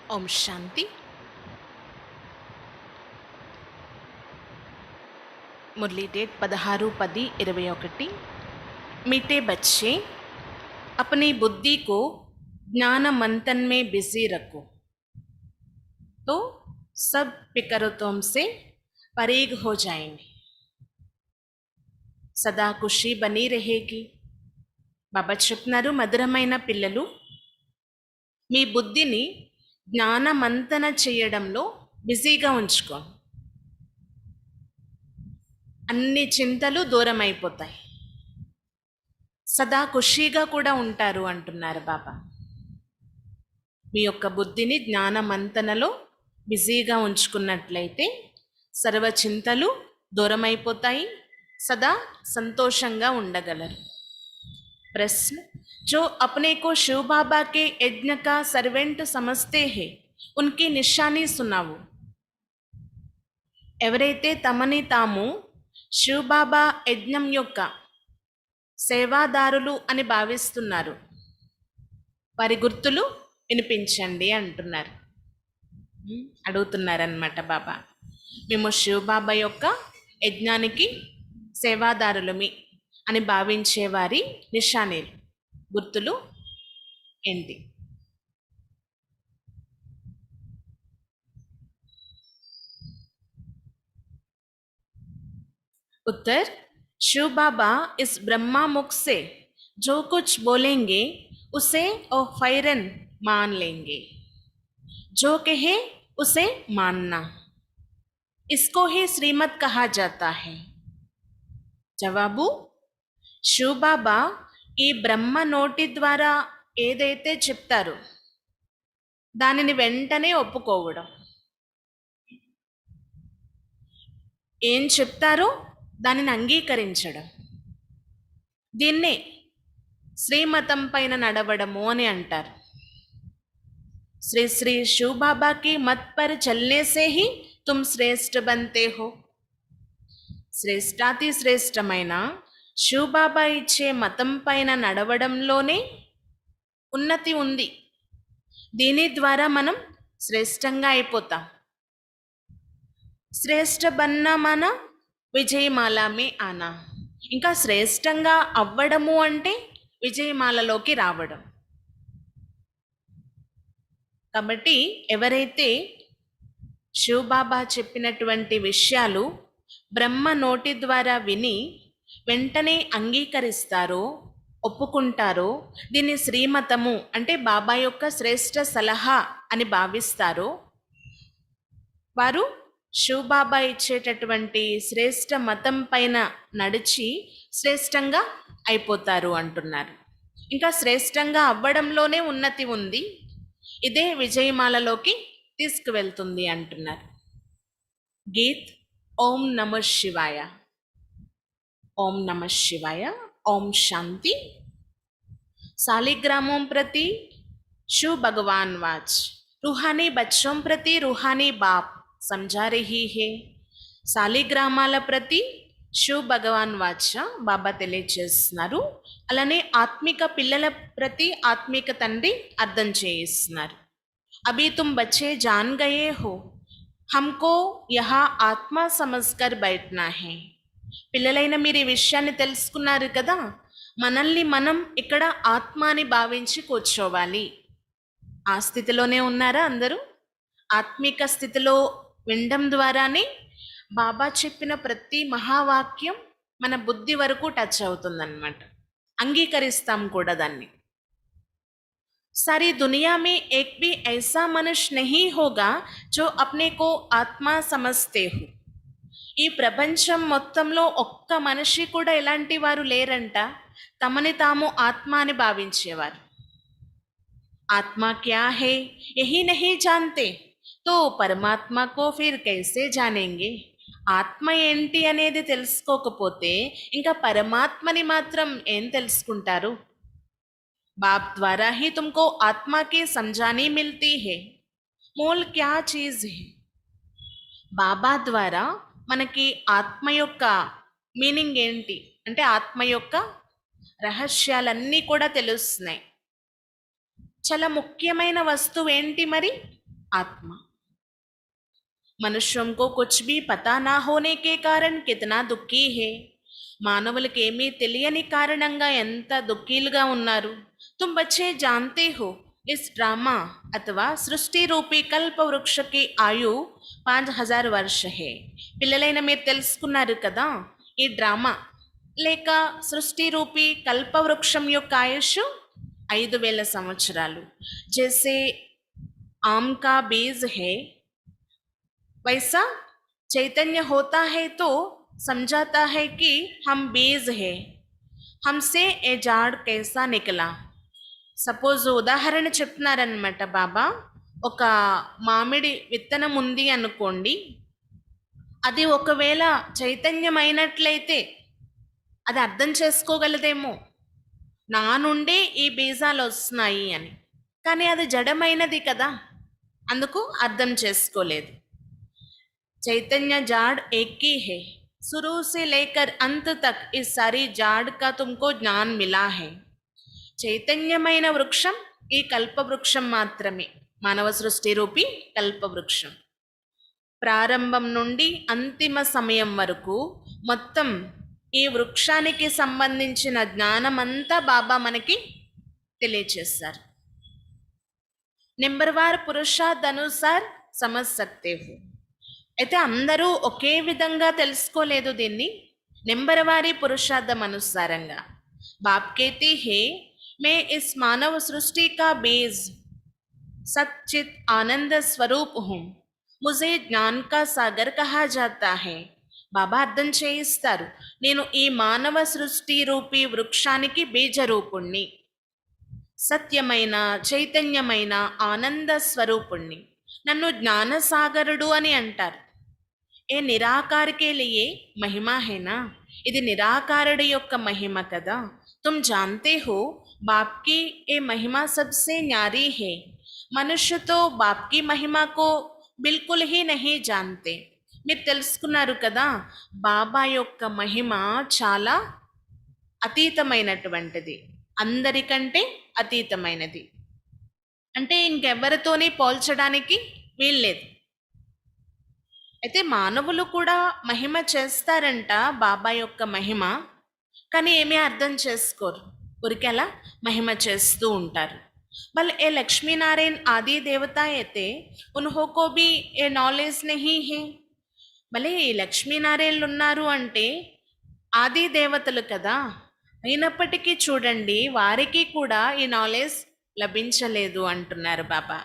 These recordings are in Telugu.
ओम शांति। मुरली डेट 16-10-21। मीठे बच्चे, अपनी बुद्धि को ज्ञान मंथन में बिजी रखो तो सब पिकरतों से परेग हो जाएंगे, सदा खुशी बनी रहेगी। బాబా చెప్తున్నారు, మధురమైన పిల్లలు, మీ బుద్ధిని జ్ఞానమంతన చేయడంలో బిజీగా ఉంచుకో, అన్ని చింతలు దూరం అయిపోతాయి, సదా ఖుషీగా కూడా ఉంటారు అంటున్నారు బాబా. మీ యొక్క బుద్ధిని జ్ఞానమంతనలో బిజీగా ఉంచుకున్నట్లయితే సర్వ చింతలు దూరం అయిపోతాయి, సదా సంతోషంగా ఉండగలరు. प्रश्न, जो अपने को शिव बाबा के यज्ञ का सर्वेंट समझते हैं उनकी निशानी सुनाओ. ఎవరైతే తమని తాము శివ్ బాబా యజ్ఞం యొక్క సేవాదారులు అని భావిస్తున్నారు, వారి గుర్తులు వినిపించండి అంటున్నారు. అడుగుతున్నారన్నమాట బాబా. మేము శివ్ బాబా యొక్క యజ్ఞానికి సేవాదారులమి అని భావించే వారి నిశానీలు, గుర్తులు ఏంటి? उत्तर, शिव बाबा इस ब्रह्मा मुख से जो कुछ बोलेंगे उसे और फौरन मान लेंगे, जो कहे उसे मानना, इसको ही श्रीमत कहा जाता है. जवाबु, शिव बाबा ఈ బ్రహ్మ నోటి ద్వారా ఏదైతే చెప్తారో దానిని వెంటనే ఒప్పుకోవడం, ఏం చెప్తారో దానిని అంగీకరించడం, దీన్నే శ్రీమతం పైన నడవడము అని అంటారు. శ్రీ శ్రీ శివ్ బాబా కి మత్ పర్ చల్నే సే హీ తుమ్ శ్రేష్ఠ బంతే హో. శ్రేష్ఠాతి శ్రేష్టమైన శివ్ బాబా ఇచ్చే మతం పైన నడవడంలోనే ఉన్నతి ఉంది. దీని ద్వారా మనం శ్రేష్టంగా అయిపోతాం. శ్రేష్ఠ బన్నా మన విజయమాల మే ఆనా, ఇంకా శ్రేష్టంగా అవ్వడము అంటే విజయమాలలోకి రావడం. కాబట్టి ఎవరైతే శివ్ బాబా చెప్పినటువంటి విషయాలు బ్రహ్మ నోటి ద్వారా విని వెంటనే అంగీకరిస్తారో, ఒప్పుకుంటారో, దీన్ని శ్రీమతము అంటే బాబా యొక్క శ్రేష్ఠ సలహా అని భావిస్తారో, వారు శివ్ బాబా ఇచ్చేటటువంటి శ్రేష్ఠ మతం పైన నడిచి శ్రేష్టంగా అయిపోతారు అంటున్నారు. ఇంకా శ్రేష్టంగా అవ్వడంలోనే ఉన్నతి ఉంది, ఇదే విజయమాలలోకి తీసుకువెళ్తుంది అంటున్నారు. గీత్ ఓం నమః శివాయ. ओम नमः शिवाय. ओम शांति. सालिग्रामों प्रति शिव भगवान वाच, रूहानी बच्चों प्रति रूहानी बाप समझा रही है. సాలిగ్రామాల ప్రతి శివ్ భగవాన్ వాచ బాబా తెలియచేస్తున్నారు, అలానే ఆత్మిక పిల్లల ప్రతి ఆత్మిక తండ్రి అర్థం చేయిస్తున్నారు. అభి తుమ్ బచ్చే జాన్ గయే హో, హమ్కో యహా ఆత్మ సమజ్కర్ బైఠనా హై. పిల్లలైన మీరు ఈ విషయాన్ని తెలుసుకున్నారు కదా, మనల్ని మనం ఇక్కడ ఆత్మ అని భావించి కూర్చోవాలి. ఆ స్థితిలోనే ఉన్నారా అందరూ? ఆత్మిక స్థితిలో వినడం ద్వారానే బాబా చెప్పిన ప్రతి మహావాక్యం మన బుద్ధి వరకు టచ్ అవుతుందన్నమాట, అంగీకరిస్తాం కూడా దాన్ని. सारी दुनिया में एक भी ऐसा मनुष्य नहीं होगा जो अपने को आत्मा समझते हो. ఈ ప్రపంచం మొత్తంలో ఒక్క మనిషి కూడా ఎలాంటి వారు లేరంట తమని తాము ఆత్మ అని భావించేవారు. ఆత్మ క్యా హై యహీ నహీ జాన్తే తో పరమాత్మ కో ఫిర్ కైసే జానేంగే. ఆత్మ ఏంటి అనేది తెలుసుకోకపోతే ఇంకా పరమాత్మని మాత్రం ఏం తెలుసుకుంటారు? బాప్ ద్వారా హీ తుమ్కో ఆత్మ కి సమజానీ మిల్తీ హై. మూల్ క్యా చీజ్ హై? బాబా ద్వారా మనకి ఆత్మ యొక్క మీనింగ్ ఏంటి అంటే ఆత్మ యొక్క రహస్యాలన్నీ కూడా తెలుస్తున్నాయి. చాలా ముఖ్యమైన వస్తువు ఏంటి మరి? आत्मा। मनुष्यों को कुछ भी पता ना होने के कारण कितना దుఃఖీ है. మానవులకి ఏమీ తెలియని కారణంగా ఎంత దుఃఖీలుగా ఉన్నారు. तुम बच्चे जानते हो इस ड्रामा अथवा सृष्टि रूपी कल्प वृक्ष की आयु 5000 वर्ष है. పిల్లలైన మీరు తెలుసుకున్నారు కదా, ఈ డ్రామా లేక సృష్టి రూపీ కల్పవృక్షం యొక్క ఆయుష్ 5000 సంవత్సరాలు. जैसे आम का बीज है वैसा चैतन्य होता है तो समझाता है कि हम बीज है, हमसे ये झाड़ कैसा निकला. సపోజ్ ఉదాహరణ చెప్తున్నారనమాట బాబా. ఒక మామిడి విత్తనం ఉంది అనుకోండి, అది ఒకవేళ చైతన్యమైనట్లయితే అది అర్థం చేసుకోగలదేమో, నా నుండే ఈ బీజాలు వస్తున్నాయి అని. కానీ అది జడమైనది కదా, అందుకు అర్థం చేసుకోలేదు. चैतन्य जाड़ एक ही है, शुरू से लेकर अंत तक इस सारी जाड़ का तुमको ज्ञान मिला है. చైతన్యమైన వృక్షం ఈ కల్పవృక్షం మాత్రమే, మానవ సృష్టి రూపీ కల్పవృక్షం. ప్రారంభం నుండి అంతిమ సమయం వరకు మొత్తం ఈ వృక్షానికి సంబంధించిన జ్ఞానమంతా బాబా మనకి తెలియచేస్తారు. నెంబర్వార్ పురుషార్థనుసార్ సమజ్ సక్తే హో. అయితే అందరూ ఒకే విధంగా తెలుసుకోలేదు దీన్ని, నెంబర్ వారి పురుషార్థం అనుసారంగా. బాప్ కేతే హే మే ఇస్ మానవ సృష్టి కా బీజ్ సచ్చిత్ ఆనంద స్వరూప్ హూం, ముజే జ్ఞాన్ కా సాగర్ కహా జాతా హై. బాబా అర్థం చేయిస్తారు, నేను ఈ మానవ సృష్టి రూపీ వృక్షానికి బీజరూపుణ్ణి, సత్యమైన చైతన్యమైన ఆనంద స్వరూపుణ్ణి. నన్ను జ్ఞానసాగరుడు అని అంటారు. ఏ నిరాకారకే లియే మహిమ హేనా, ఇది నిరాకారుడి యొక్క మహిమ కదా. తుమ్ జాన్తే హో బాప్కి ఏ మహిమ సబ్సే న్యారీ హే. మనుష్య తో బాప్కి మహిమకు బిల్కుల్ హీ నహీ జాన్తే. మీరు తెలుసుకున్నారు కదా, బాబా యొక్క మహిమ చాలా అతీతమైనటువంటిది, అందరికంటే అతీతమైనది. అంటే ఇంకెవరితోనే పోల్చడానికి వీల్లేదు. అయితే మానవులు కూడా మహిమ చేస్తారంట బాబా యొక్క మహిమ, కానీ ఏమీ అర్థం చేసుకోరు, ఊరికెలా మహిమ చేస్తూ ఉంటారు. బల్ ఏ లక్ష్మీనారాయణ ఆది దేవత అయితే ఉన్హోకో భీ ఏ నాలెడ్జ్ నహీ హే. భలే ఈ లక్ష్మీనారాయణలు ఉన్నారు అంటే ఆది దేవతలు కదా, అయినప్పటికీ చూడండి వారికి కూడా ఈ నాలెడ్జ్ లభించలేదు అంటున్నారు బాబా.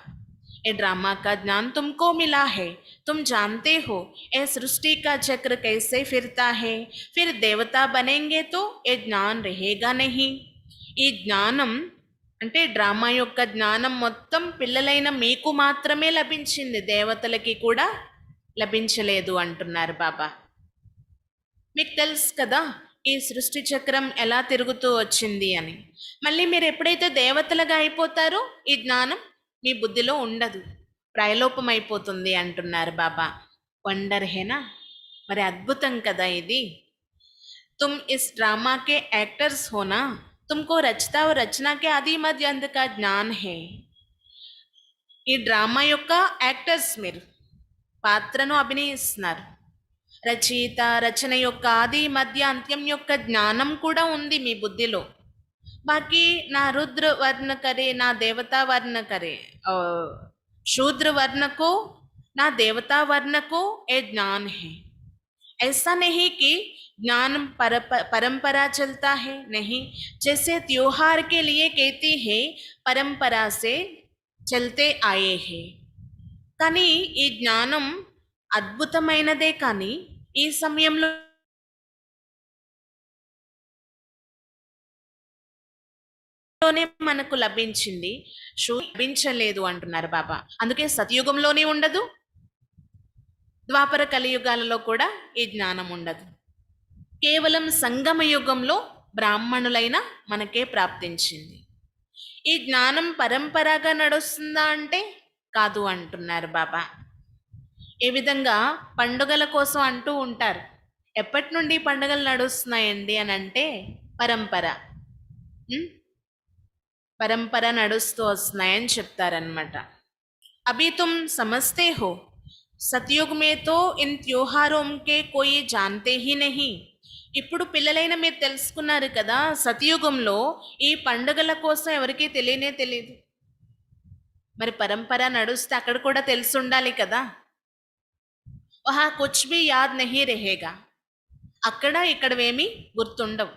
ये ड्रामा का ज्ञान तुमको मिला है, तुम जानते हो ये सृष्टि का चक्र कैसे फिरता है, फिर देवता बनेंगे तो ये ज्ञान रहेगा नहीं. ఈ జ్ఞానం అంటే డ్రామా యొక్క జ్ఞానం మొత్తం పిల్లలైన మీకు మాత్రమే లభించింది, దేవతలకి కూడా లభించలేదు అంటున్నారు బాబా. మీకు తెలుసు కదా ఈ సృష్టి చక్రం ఎలా తిరుగుతూ వచ్చింది అని. మళ్ళీ మీరు ఎప్పుడైతే దేవతలుగా అయిపోతారో ఈ జ్ఞానం మీ బుద్ధిలో ఉండదు, ప్రాయలోపమైపోతుంది అంటున్నారు బాబా. వండర్ హేనా, మరి అద్భుతం కదా ఇది. तुम इस ड्रामा के एक्टर्स हो ना, तुमको रचता और रचना के आदि मध्य अंत का ज्ञान है. ఈ డ్రామా యొక్క యాక్టర్స్, మీరు పాత్రను అభినయిస్తున్నారు. రచయిత రచన యొక్క ఆది మధ్య అంత్యం యొక్క జ్ఞానం కూడా ఉంది మీ బుద్ధిలో. बाकी ना रुद्र वर्ण करे ना देवता वर्ण करे, शूद्र वर्ण को ना देवता वर्ण को ये ज्ञान है. ऐसा नहीं कि ज्ञान परंपरा चलता है, नहीं. जैसे त्योहार के लिए कहती है परंपरा से चलते आए हैं. కానీ ఈ జ్ఞానం అద్భుతమైనదే, కానీ ఈ సమయంలో మనకు లభించింది, లభించలేదు అంటున్నారు బాబా. అందుకే సతయుగంలోనే ఉండదు, ద్వాపర కలియుగాలలో కూడా ఈ జ్ఞానం ఉండదు. కేవలం సంగమ యుగంలో బ్రాహ్మణులైన మనకే ప్రాప్తించింది. ఈ జ్ఞానం పరంపరగా నడుస్తుందా అంటే కాదు అంటున్నారు బాబా. ఏ విధంగా పండుగల కోసం అంటూ ఉంటారు, ఎప్పటి నుండి పండుగలు నడుస్తున్నాయండి అని అంటే పరంపర, పరంపర నడుస్తూ వస్తున్నాయని చెప్తారనమాట. अभी तुम समझते हो सतयुग में तो इन त्योहारों के कोई जानते ही नहीं. ఇప్పుడు పిల్లలైన మీరు తెలుసుకున్నారు కదా, సతయుగంలో ఈ పండుగల కోసం ఎవరికీ తెలియనే తెలియదు. మరి పరంపర నడుస్తే అక్కడ కూడా తెలిసి ఉండాలి కదా. వహా కుచ్ భీ యాద్ నహీ రహేగా. అక్కడ ఇక్కడవేమీ గుర్తుండవు.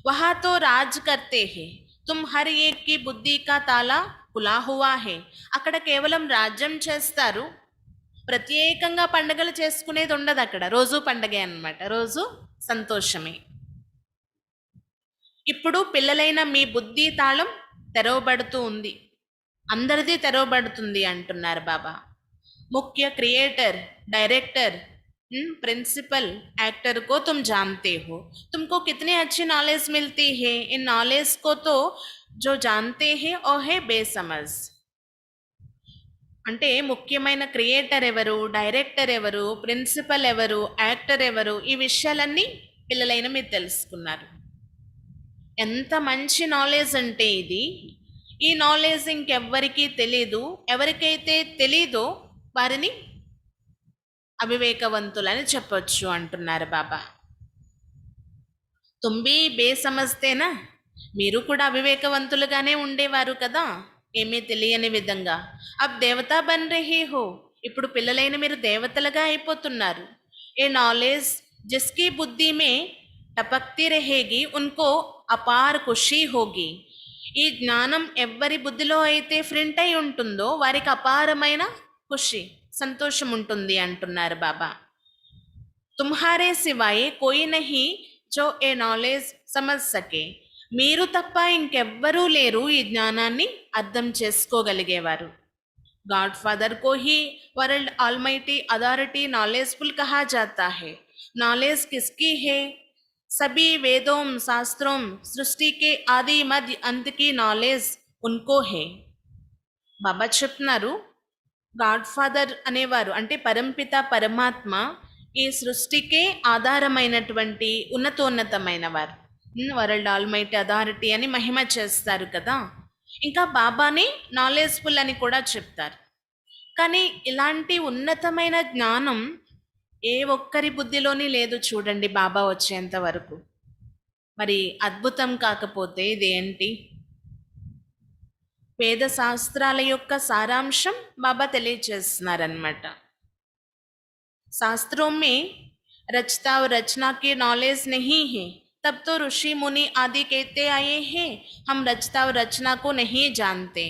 वहाँ तो राज करते हैं, तुम हर एक की बुद्धि का ताला खुला हुआ है. అక్కడ కేవలం రాజ్యం చేస్తారు, ప్రత్యేకంగా పండుగలు చేసుకునేది ఉండదు. అక్కడ రోజు పండగే అన్నమాట, రోజు సంతోషమే. ఇప్పుడు పిల్లలైన మీ బుద్ధి తాళం తెరవబడుతూ ఉంది, అందరిది తెరవబడుతుంది అంటున్నారు బాబా. ముఖ్య క్రియేటర్, डायरेक्टर, प्रिंसिपल एक्टर को तुम जानते हो. तुमको कितनी अच्छी नॉलेज मिलती है. इन नॉलेज को तो जो जानते हैं और है बेसमझ. అంటే ముఖ్యమైన క్రియేటర్ ఎవరు, డైరెక్టర్ ఎవరు, ప్రిన్సిపల్ ఎవరు, యాక్టర్ ఎవరు, ఈ విషయాలన్నీ పిల్లలైన మీరు తెలుసుకున్నారు. ఎంత మంచి నాలెడ్జ్ అంటే ఇది. ఈ నాలెడ్జ్ ఇంకెవ్వరికీ తెలీదు. ఎవరికైతే తెలీదో వారిని అవివేకవంతులని చెప్పొచ్చు అంటున్నారు బాబా. తుంబి బేసమస్తేనా, మీరు కూడా అవివేకవంతులుగానే ఉండేవారు కదా, ఏమీ తెలియని విధంగా. అబ్ దేవతా బన్ రహీ హో, ఇప్పుడు పిల్లలైన మీరు దేవతలుగా అయిపోతున్నారు. ఏ నాలెడ్జ్ జిస్కి బుద్ధి మే టపక్తి రహేగి ఉన్కో అపార్ ఖుషీ హోగి. ఈ జ్ఞానం ఎవ్వరి బుద్ధిలో అయితే ఫ్రింట్ అయి ఉంటుందో వారికి అపారమైన ఖుషి, సంతోషం ఉంటుంది అంటున్నారు బాబా. తుమ్హారే సివాయే కోయి నహీ జో ఏ నాలెడ్జ్ సమజ్ సకే. మీరు తప్ప ఇంకెవ్వరూ లేరు ఈ జ్ఞానాన్ని అర్థం చేసుకోగలిగేవారు. గాడ్ ఫాదర్ को ही वर्ल्ड ऑलमाइटी अथॉरिटी नॉलेजफुल कहा जाता है. नॉलेज किसकी है? सभी वेदों, शास्त्रों, सृष्टि के आदि मध्य अंत की नॉलेज उनको है. బాబా చెప్తున్నారు, గాడ్ ఫాదర్ అనేవారు అంటే పరంపిత పరమాత్మ ఈ సృష్టికే ఆధారమైనటువంటి ఉన్నతోన్నతమైన వారు. వరల్డ్ ఆల్మైటీ అథారిటీ అని మహిమ చేస్తారు కదా. ఇంకా బాబాని నాలెడ్జ్ఫుల్ అని కూడా చెప్తారు. కానీ ఇలాంటి ఉన్నతమైన జ్ఞానం ఏ ఒక్కరి బుద్ధిలోని లేదు చూడండి బాబా వచ్చేంత వరకు. మరి అద్భుతం కాకపోతే ఇదేంటి? వేద శాస్త్రాల యొక్క సారాంశం బాబా తెలియచేస్తున్నారనమాట. शास्त्रों में रचता और रचना की नॉलेज नहीं है, तब तो ऋषि मुनि आदि कहते आए हैं हम रचता और रचना को नहीं जानते.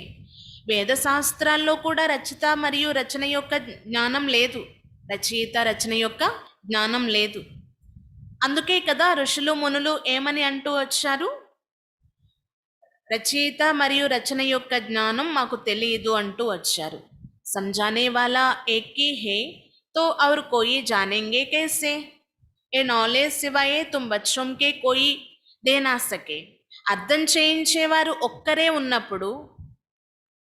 వేద శాస్త్రాల్లో కూడా రచిత మరియు రచన యొక్క జ్ఞానం లేదు, రచయిత రచన యొక్క జ్ఞానం లేదు. అందుకే కదా ఋషులు మునులు ఏమని అంటూ వచ్చారు, రచయిత మరియు రచన యొక్క జ్ఞానం మాకు తెలియదు అంటూ వచ్చారు. समझाने वाला एक ही है तो और कोई जानेंगे कैसे? ये नॉलेज सिवाय तुम बच्चों के कोई दे ना सके. అర్థం చేయించేవారు ఒక్కరే ఉన్నప్పుడు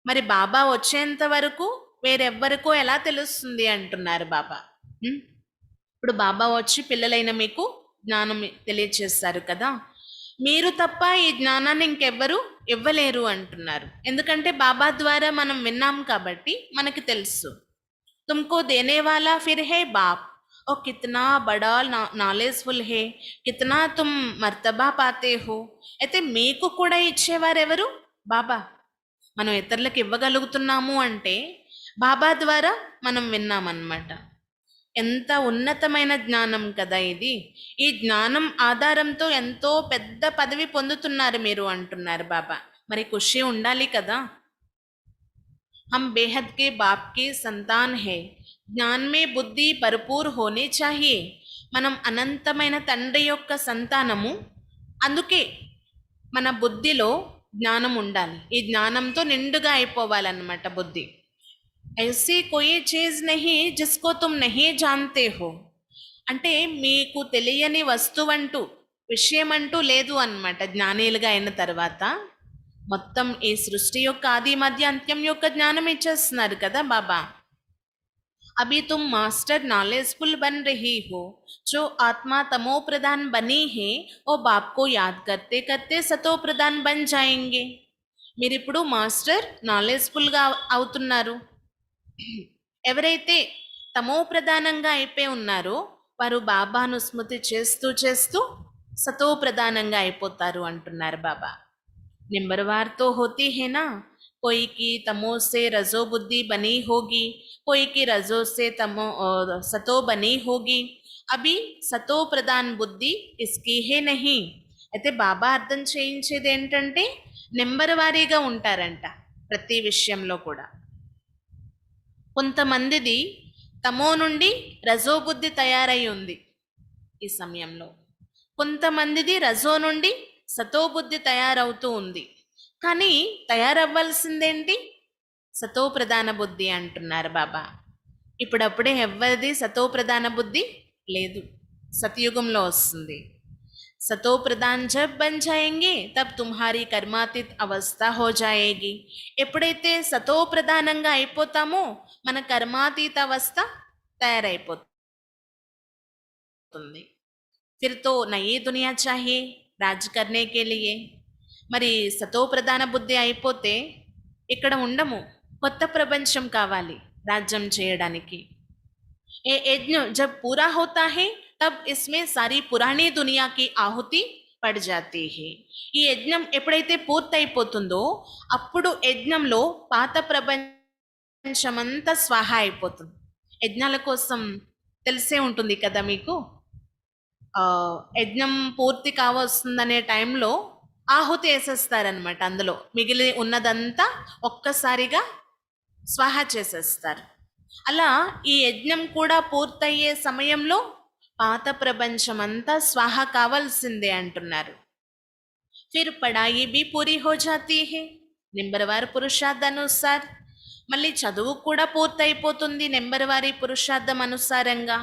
మరి బాబా వచ్చేంత వరకు వేరెవ్వరికో ఎలా తెలుస్తుంది అంటున్నారు బాబా. ఇప్పుడు బాబా వచ్చి పిల్లలైన మీకు జ్ఞానం తెలియచేస్తారు కదా, మీరు తప్ప ఈ జ్ఞానాన్ని ఇంకెవ్వరు ఇవ్వలేరు అంటున్నారు. ఎందుకంటే బాబా ద్వారా మనం విన్నాం కాబట్టి మనకి తెలుసు. तुमको देने वाला फिर है बाप, और कितना बड़ा నాలెడ్జ్ఫుల్ है, कितना तुम మర్తబా పాతే हो. అయితే మీకు కూడా ఇచ్చేవారెవరు? బాబా. మనం ఇతరులకు ఇవ్వగలుగుతున్నాము అంటే బాబా ద్వారా మనం విన్నామన్నమాట. ఎంత ఉన్నతమైన జ్ఞానం కదా ఇది. ఈ జ్ఞానం ఆధారంతో ఎంతో పెద్ద పదవి పొందుతున్నారు మీరు అంటున్నారు బాబా. మరి ఖుషి ఉండాలి కదా. हम बेहद के बाप की संतान है, ज्ञान में बुद्धि भरपूर होनी चाहिए. మనం అనంతమైన తండ్రి యొక్క సంతానము, అందుకే మన బుద్ధిలో జ్ఞానం ఉండాలి. ఈ జ్ఞానంతో నిండుగా అయిపోవాలన్నమాట బుద్ధి. ऐसी कोई चीज नहीं जिसको तुम नहीं जानते हो. అంటే మీకు తెలియని వస్తువంటూ విషయం అంటూ లేదు అన్నమాట. జ్ఞానీలుగా అయిన తర్వాత మొత్తం ఈ సృష్టి యొక్క ఆది మధ్య అంత్యం యొక్క జ్ఞానం ఇచ్చేస్తున్నారు కదా బాబా. अभी तुम मास्टर नॉलेजफुल बन रही हो, जो आत्मा तमो प्रधान बनी है वो बाप को याद करते करते सतो प्रधान बन जाएंगे. మీరు ఇప్పుడు మాస్టర్ నాలెడ్జ్ఫుల్గా అవుతున్నారు. ఎవరైతే తమో ప్రధానంగా అయిపోయి ఉన్నారో వారు బాబాను స్మృతి చేస్తూ చేస్తూ సతో ప్రధానంగా అయిపోతారు అంటున్నారు బాబా. निम्बरवार तो होती है ना, कोई की तमो से रजो बुद्धि बनी होगी, कोई की रजो से तमो सतो बनी होगी. అభి సతో ప్రధాన్ బుద్ధి ఇస్కి హే నహి. అయితే బాబా అర్థం చేయించేది ఏంటంటే నెంబర్ వారీగా ఉంటారంట ప్రతి విషయంలో కూడా. కొంతమందిది తమో నుండి రజో బుద్ధి తయారై ఉంది ఈ సమయంలో, కొంతమందిది రజో నుండి సతో బుద్ధి తయారవుతూ ఉంది. కానీ తయారవ్వాల్సిందేంటి? సతో ప్రధాన బుద్ధి అంటున్నారు బాబా. ఇప్పుడప్పుడే ఎవరిది సతో ప్రధాన బుద్ధి లేదు, సతయుగంలో వస్తుంది. సతో ప్రధాన్ జబ్ బన్ జాయేంగే తబ్ తుమ్హారీ కర్మాతీత్ అవస్థ హో జాయేగి. ఎప్పుడైతే సతో ప్రధానంగా అయిపోతామో మన కర్మాతీత అవస్థ తయారైపోతుంది. ఫిర్ తో నయీ దునియా చాహియే రాజ్ కర్నే కే లియే. మరి సతో ప్రధాన బుద్ధి అయిపోతే ఇక్కడ ఉండము, కొత్త ప్రపంచం కావాలి రాజ్యం చేయడానికి. ఏ యజ్ఞ జబ్ పూరా హోతా హై తబ్ ఇస్మే సారీ పురాణీ దునియాకి ఆహుతి పడ్ జాతీ హై. ఈ యజ్ఞం ఎప్పుడైతే పూర్తయిపోతుందో అప్పుడు యజ్ఞంలో పాత ప్రపంచమంతా స్వాహ అయిపోతుంది. యజ్ఞాల కోసం తెలిసే ఉంటుంది కదా మీకు, యజ్ఞం పూర్తి కావస్తుందనే టైంలో ఆహుతి వేసేస్తారనమాట. అందులో మిగిలి ఉన్నదంతా ఒక్కసారిగా స్వాహ చేసేస్తారు. అలా ఈ యజ్ఞం కూడా పూర్తయ్యే సమయంలో పాత ప్రపంచమంతా స్వాహ కావాల్సిందే అంటున్నారు. ఫిర్ పడాయి బి పూరి హో జాతీ హై నెంబర్వారి పురుషార్థ అనుసార్. మళ్ళీ చదువు కూడా పూర్తయిపోతుంది నెంబర్వారి పురుషార్థం అనుసారంగా.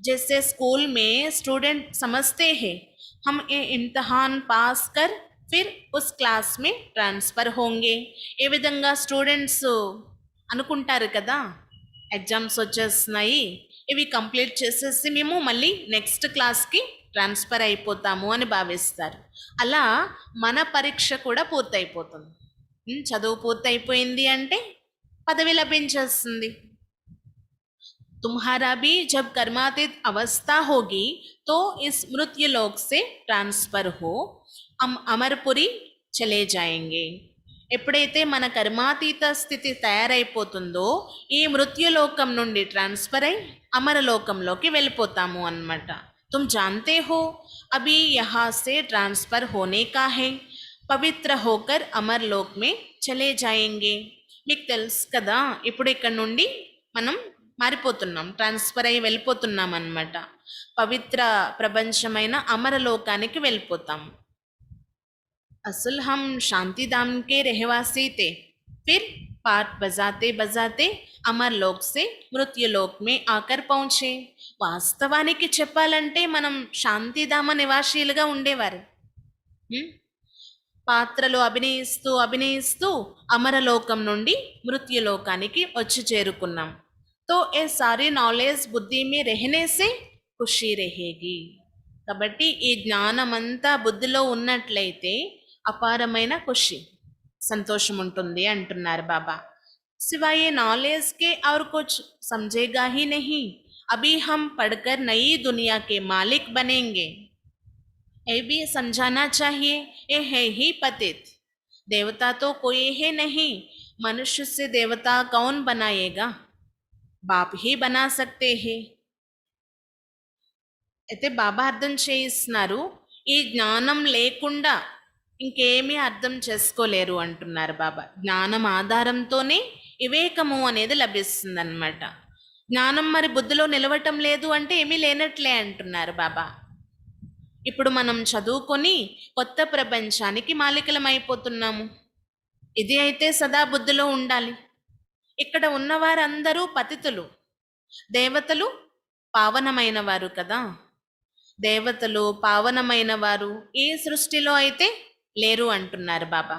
जैसे स्कूल में स्टूडेंट समझते हैं हम ये इम्तिहान पास कर फिर उस क्लास में ट्रांसफ़र होंगे. ఏ విధంగా స్టూడెంట్స్ అనుకుంటారు కదా, ఎగ్జామ్స్ వచ్చేస్తున్నాయి, ఇవి కంప్లీట్ చేసేసి మేము మళ్ళీ నెక్స్ట్ క్లాస్కి ట్రాన్స్ఫర్ అయిపోతాము అని భావిస్తారు. అలా మన పరీక్ష కూడా పూర్తయిపోతుంది. చదువు పూర్తయిపోయింది అంటే పదవి లభించేస్తుంది. तुम्हारा भी जब कर्मातीत अवस्था होगी तो इस मृत्यु लोक से ट्रांसफर हो हम अमरपुरी चले जाएंगे. ఎప్పుడైతే మన కర్మాతీత స్థితి తయారైపోతుందో ఈ మృత్యులోకం నుండి ట్రాన్స్ఫర్ అయి అమరలోకంలోకి వెళ్ళిపోతాము అన్నమాట. तुम जानते हो अभी यहाँ से ट्रांसफर होने का है पवित्र होकर अमरलोक में चले जाएंगे. మీకు తెలుసు కదా ఇప్పుడు ఇక్కడ నుండి మనం మారిపోతున్నాం, ట్రాన్స్ఫర్ అయ్యి వెళ్ళిపోతున్నాం అన్నమాట. పవిత్ర ప్రపంచమైన అమరలోకానికి వెళ్ళిపోతాం. అసలు హమ్ శాంతిధామ్ కే रहवासी थे फिर पाठ बजाते बजाते అమర్లోక్ సే మృత్యులోక్ మే ఆకర్ పౌంచే. వాస్తవానికి చెప్పాలంటే మనం శాంతిధామ నివాసీలుగా ఉండేవారు. పాత్రలు అభినయిస్తూ అభినయిస్తూ అమరలోకం నుండి మృత్యులోకానికి వచ్చి చేరుకున్నాం. तो ये सारी नॉलेज बुद्धि में रहने से खुशी रहेगी. కాబట్టి ఈ జ్ఞానమంతా బుద్ధిలో ఉన్నట్లయితే అపారమైన ఖుషి, సంతోషం ఉంటుంది అంటున్నారు బాబా. सिवाय नॉलेज के और कुछ समझेगा ही नहीं. अभी हम पढ़कर नई दुनिया के मालिक बनेंगे. ये भी समझाना चाहिए, ये है ही पतित. देवता तो कोई है नहीं, मनुष्य से देवता कौन बनाएगा, బాప్ హీ బనా సక్తే హే. అయితే బాబా అర్థం చేయిస్తున్నారు, ఈ జ్ఞానం లేకుండా ఇంకేమీ అర్థం చేసుకోలేరు అంటున్నారు బాబా. జ్ఞానం ఆధారంతోనే వివేకము అనేది లభిస్తుంది అన్నమాట. జ్ఞానం మరి బుద్ధిలో నిలవటం లేదు అంటే ఏమీ లేనట్లే అంటున్నారు బాబా. ఇప్పుడు మనం చదువుకొని కొత్త ప్రపంచానికి మాలికలం అయిపోతున్నాము. ఇది అయితే సదా బుద్ధిలో ఉండాలి. ఇక్కడ ఉన్నవారందరూ పతితులు, దేవతలు పావనమైన వారు కదా. దేవతలు పావనమైన వారు ఈ సృష్టిలో అయితే లేరు అంటున్నారు బాబా.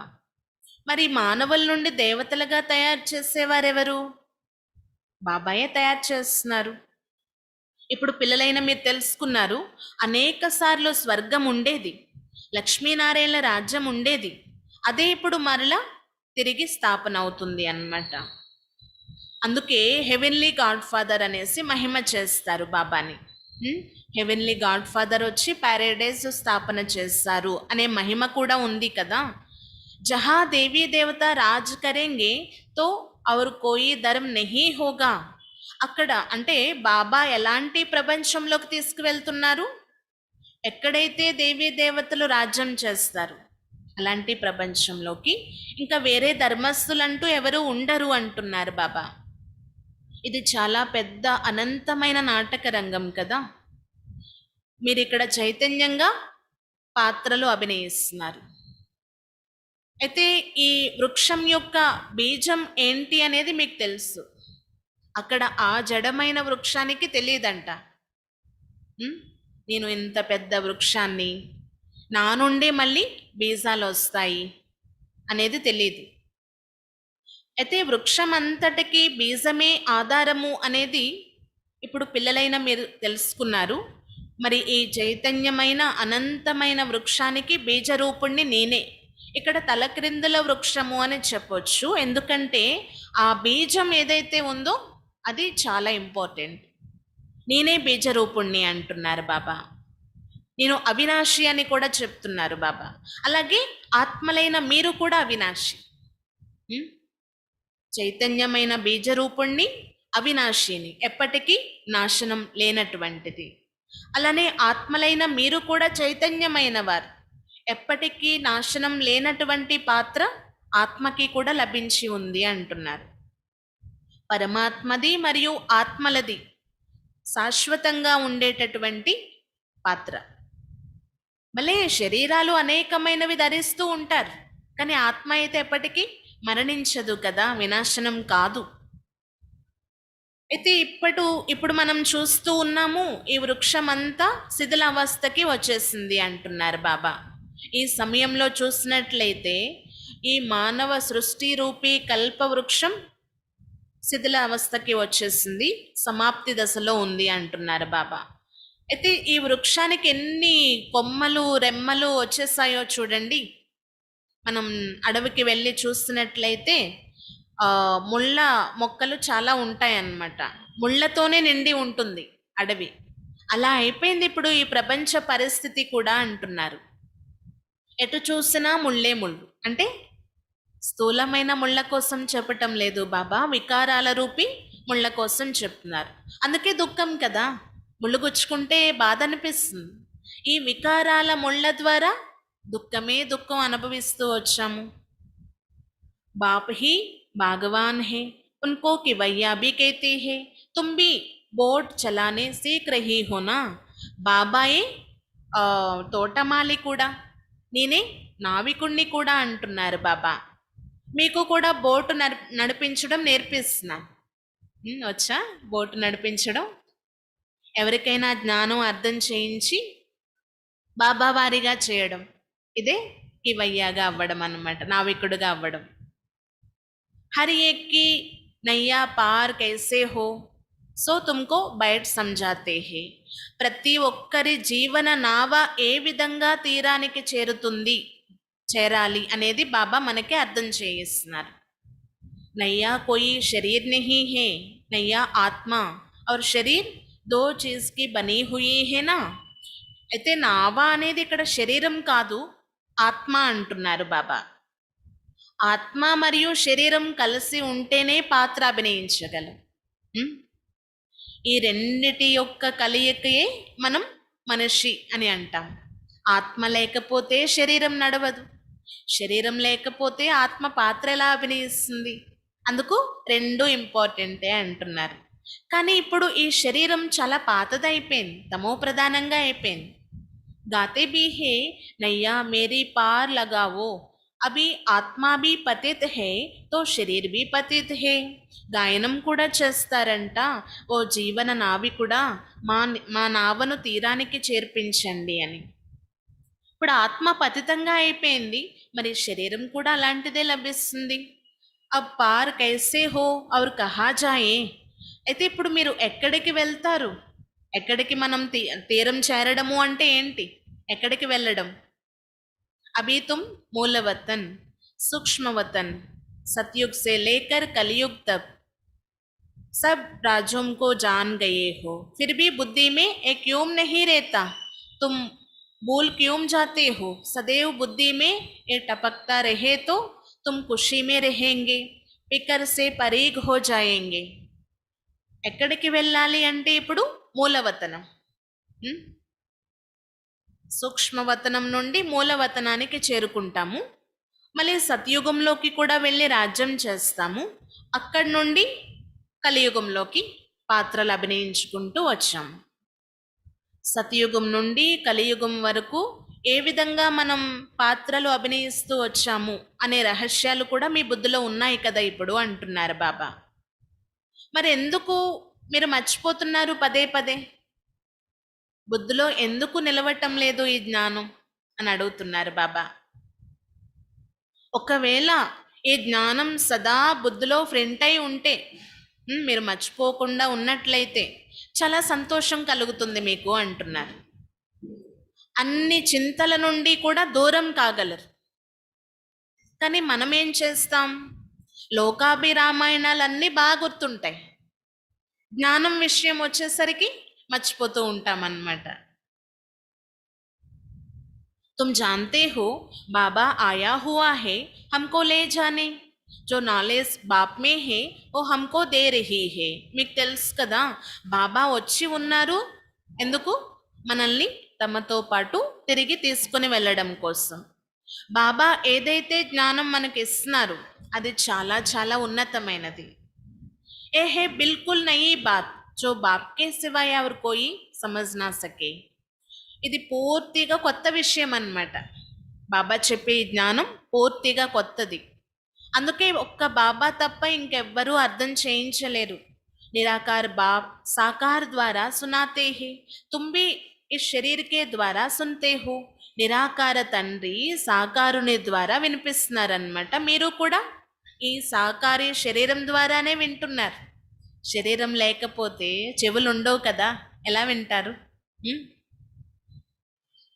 మరి మానవుల నుండి దేవతలుగా తయారు చేసేవారెవరు? బాబాయే తయారు చేస్తున్నారు. ఇప్పుడు పిల్లలైన మీరు తెలుసుకున్నారు, అనేక సార్లు స్వర్గం ఉండేది, లక్ష్మీనారాయణ రాజ్యం ఉండేది, అదే ఇప్పుడు మరలా తిరిగి స్థాపన అవుతుంది అన్నమాట. అందుకే హెవెన్లీ గాడ్ ఫాదర్ అనేసి మహిమ చేస్తారు బాబాని. హెవెన్లీ గాడ్ ఫాదర్ వచ్చి ప్యారడైజ్ స్థాపన చేస్తారు అనే మహిమ కూడా ఉంది కదా. జహా దేవీ దేవత రాజ్ కరేంగే తో ఔర్ కోయి ధర్మ్ నహీ హోగా. అక్కడ అంటే బాబా ఎలాంటి ప్రపంచంలోకి తీసుకువెళ్తున్నారు? ఎక్కడైతే దేవీ దేవతలు రాజ్యం చేస్తారు అలాంటి ప్రపంచంలోకి ఇంకా వేరే ధర్మస్థులంటూ ఎవరు ఉండరు అంటున్నారు బాబా. ఇది చాలా పెద్ద అనంతమైన నాటక రంగం కదా. మీరు ఇక్కడ చైతన్యంగా పాత్రలు అభినయిస్తున్నారు. అయితే ఈ వృక్షం యొక్క బీజం ఏంటి అనేది మీకు తెలుసు. అక్కడ ఆ జడమైన వృక్షానికి తెలియదంట. నేను ఇంత పెద్ద వృక్షాన్ని, నా నుండే మళ్ళీ బీజాలు వస్తాయి అనేది తెలియదు. అయితే వృక్షం అంతటికి బీజమే ఆధారము అనేది ఇప్పుడు పిల్లలైన మీరు తెలుసుకున్నారు. మరి ఈ చైతన్యమైన అనంతమైన వృక్షానికి బీజరూపుణ్ణి నేనే. ఇక్కడ తలక్రిందుల వృక్షము అని చెప్పొచ్చు, ఎందుకంటే ఆ బీజం ఏదైతే ఉందో అది చాలా ఇంపార్టెంట్. నేనే బీజరూపుణ్ణి అంటున్నారు బాబా. నేను అవినాశి అని కూడా చెప్తున్నారు బాబా. అలాగే ఆత్మలైన మీరు కూడా అవినాశి. చైతన్యమైన బీజరూపుణ్ణి, అవినాశిని, ఎప్పటికీ నాశనం లేనటువంటిది. అలానే ఆత్మలైన మీరు కూడా చైతన్యమైన వారు, ఎప్పటికీ నాశనం లేనటువంటి పాత్ర ఆత్మకి కూడా లభించి ఉంది అంటున్నారు. పరమాత్మది మరియు ఆత్మలది శాశ్వతంగా ఉండేటటువంటి పాత్ర. భలే శరీరాలు అనేకమైనవి ధరిస్తూ ఉంటారు, కానీ ఆత్మ అయితే ఎప్పటికీ మరణించదు కదా, వినాశనం కాదు. అయితే ఇప్పుడు మనం చూస్తూ ఉన్నాము, ఈ వృక్షం అంతా శిథిలావస్థకి వచ్చేసింది అంటున్నారు బాబా. ఈ సమయంలో చూసినట్లయితే ఈ మానవ సృష్టి రూపీ కల్పవృక్షం శిథిలావస్థకి వచ్చేసింది, సమాప్తి దశలో ఉంది అంటున్నారు బాబా. అయితే ఈ వృక్షానికి ఎన్ని కొమ్మలు రెమ్మలు వచ్చేసాయో చూడండి. మనం అడవికి వెళ్ళి చూస్తున్నట్లయితే ముళ్ళ మొక్కలు చాలా ఉంటాయన్నమాట. ముళ్ళతోనే నిండి ఉంటుంది అడవి. అలా అయిపోయింది ఇప్పుడు ఈ ప్రపంచ పరిస్థితి కూడా అంటున్నారు. ఎటు చూసినా ముళ్ళే ముళ్ళు. అంటే స్థూలమైన ముళ్ళ కోసం చెప్పటం లేదు బాబా, వికారాల రూపీ ముళ్ళ కోసం చెప్తున్నారు. అందుకే దుఃఖం కదా, ముళ్ళు గుచ్చుకుంటే బాధ అనిపిస్తుంది. ఈ వికారాల ముళ్ళ ద్వారా దుఃఖమే దుఃఖం అనుభవిస్తూ వచ్చాము. बाप ही बागवान है, उनको किवैया भी कहते हैं, तुम भी बोट चलाने सीख रही हो ना. బాబాయే తోటమాలి కూడా, నేనే నావికుణ్ణి కూడా అంటున్నారు బాబా. మీకు కూడా బోటు నడిపించడం నేర్పిస్తున్నాను. వచ్చా బోటు నడిపించడం? ఎవరికైనా జ్ఞానం అర్థం చేయించి బాబా వారిగా చేయడం, ఇదే కివయ్యాగా అవ్వడం అన్నమాట, నావికుడుగా అవ్వడం. हर एक की नैया पार कैसे हो సో తుమ్కో బయట సమజాతే హే. ప్రతి ఒక్కరి జీవన నావ ఏ విధంగా తీరానికి చేరాలి అనేది బాబా మనకి అర్థం చేయిస్తున్నారు. నయ్యా కోయి శరీర్ నహీ హే, నయ్యా ఆత్మ और శరీర్ దో చీజ్ కి బనీ హుయి హేనా. అయితే నావా అనేది ఇక్కడ శరీరం కాదు, ఆత్మ అంటున్నారు బాబా. ఆత్మ మరియు శరీరం కలిసి ఉంటేనే పాత్ర అభినయించగలం. ఈ రెండిటి యొక్క కలయికే మనం మనిషి అని అంటాం. ఆత్మ లేకపోతే శరీరం నడవదు, శరీరం లేకపోతే ఆత్మ పాత్ర ఎలా అభినయిస్తుంది? అందుకు రెండు ఇంపార్టెంటే అంటున్నారు. కానీ ఇప్పుడు ఈ శరీరం చాలా పాతదైపోయింది, తమో ప్రధానంగా అయిపోయింది. గాతే బీ హే నయ్యా మేరీ పార్ లగావో, అభి ఆత్మా భీ పతిత్ హే తో శరీర్ భీ పతిత్ హే. గాయనం కూడా చేస్తారంట, ఓ జీవన నావికుడా మా నావను తీరానికి చేర్పించండి అని. ఇప్పుడు ఆత్మ పతితంగా అయిపోయింది, మరి శరీరం కూడా అలాంటిదే లభిస్తుంది. అబ్ పార్ కైసే హో ఔర్ కహా జాయే. అయితే ఇప్పుడు మీరు ఎక్కడికి వెళ్తారు? ఎక్కడికి మనం తీరం చేరడము అంటే ఏంటి? ఎక్కడికి వెళ్ళడం? अभी तुम मूल वतन, सूक्ष्म वतन, सतयुग से लेकर कलयुग तक सब राजों को जान गए हो, फिर भी बुद्धि में एक क्यों नहीं रहता, तुम भूल क्यों जाते हो, सदैव बुद्धि में ये टपकता रहे तो तुम खुशी में रहेंगे, फिकर से परीग हो जाएंगे. ఎక్కడికి వెళ్ళాలి అంటే ఇప్పుడు మూలవతనం. ఉం? సూక్ష్మవతనం నుండి మూలవతనానికి చేరుకుంటాము. మళ్ళీ సత్యుగంలోకి కూడా వెళ్ళి రాజ్యం చేస్తాము. అక్కడి నుండి కలియుగంలోకి పాత్రలు అభినయించుకుంటూ వచ్చాము. సతయుగం నుండి కలియుగం వరకు ఏ విధంగా మనం పాత్రలు అభినయిస్తూ వచ్చాము అనే రహస్యాలు కూడా మీ బుద్ధిలో ఉన్నాయి కదా ఇప్పుడు అంటున్నారు బాబా. మరి ఎందుకు మీరు మర్చిపోతున్నారు పదే పదే? బుద్ధిలో ఎందుకు నిలవటం లేదు ఈ జ్ఞానం అని అడుగుతున్నారు బాబా. ఒకవేళ ఈ జ్ఞానం సదా బుద్ధిలో ఫ్రంట్ అయి ఉంటే, మీరు మర్చిపోకుండా ఉన్నట్లయితే చాలా సంతోషం కలుగుతుంది మీకు అంటున్నారు. అన్ని చింతల నుండి కూడా దూరం కాగలరు. కానీ మనం ఏం చేస్తాం? లోకాభిరామాయణాలన్నీ బాగా గుర్తుంటాయి, జ్ఞానం విషయం వచ్చేసరికి మర్చిపోతూ ఉంటాం అన్నమాట. तुम जानते हो बाबा आया हुआ है हमको ले जाने, जो नॉलेज बाप में है वो हमको दे रही है. మీకు తెలుసు కదా బాబా వచ్చి ఉన్నారు ఎందుకు? మనల్ని తమతో పాటు తిరిగి తీసుకొని వెళ్ళడం కోసం. బాబా ఏదైతే జ్ఞానం మనకి ఇస్తున్నారు అది చాలా చాలా ఉన్నతమైనది. ఏ హే బిల్కుల్ నయీ బాత్ జో బాప్ కే సివాయ और कोई समझ ना सके. ఇది పూర్తిగా కొత్త విషయం అన్నమాట. బాబా చెప్పే ఈ జ్ఞానం పూర్తిగా కొత్తది. అందుకే ఒక్క బాబా తప్ప ఇంకెవ్వరూ అర్థం చేయించలేరు. నిరాకార్ బాప్ సాకార్ ద్వారా సునాతే హే, తుమ్ భీ ఇస్ శరీర్ కే ద్వారా సున్తే హో. నిరాకార తండ్రి సాకారుని ద్వారా వినిపిస్తున్నారన్నమాట. మీరు కూడా ఈ సాకారి శరీరం ద్వారానే వింటున్నారు. శరీరం లేకపోతే చెవులు ఉండవు కదా, ఎలా వింటారు?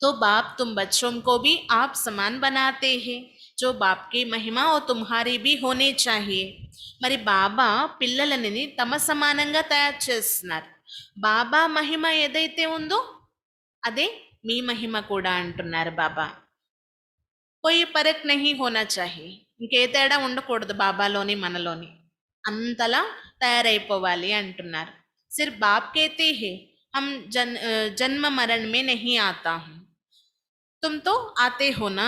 तो बाप तुम बच्चों को भी आप समान बनाते हैं, जो बाप की महिमा और तुम्हारी भी होनी चाहिए. మరి బాబా పిల్లలని తమ సమానంగా తయారు చేస్తున్నారు. బాబా మహిమ ఏదైతే ఉందో అదే మీ మహిమ కూడా అంటున్నారు బాబా. कोई फर्क नहीं होना चाहिए, ఇంకే తేడా ఉండకూడదు బాబాలోని మనలోని, అంతలా తయారైపోవాలి అంటున్నారు. सिर्फ बाप कहते हैं हम जन्म मरण में नहीं आता हूँ, तुम तो आते हो ना.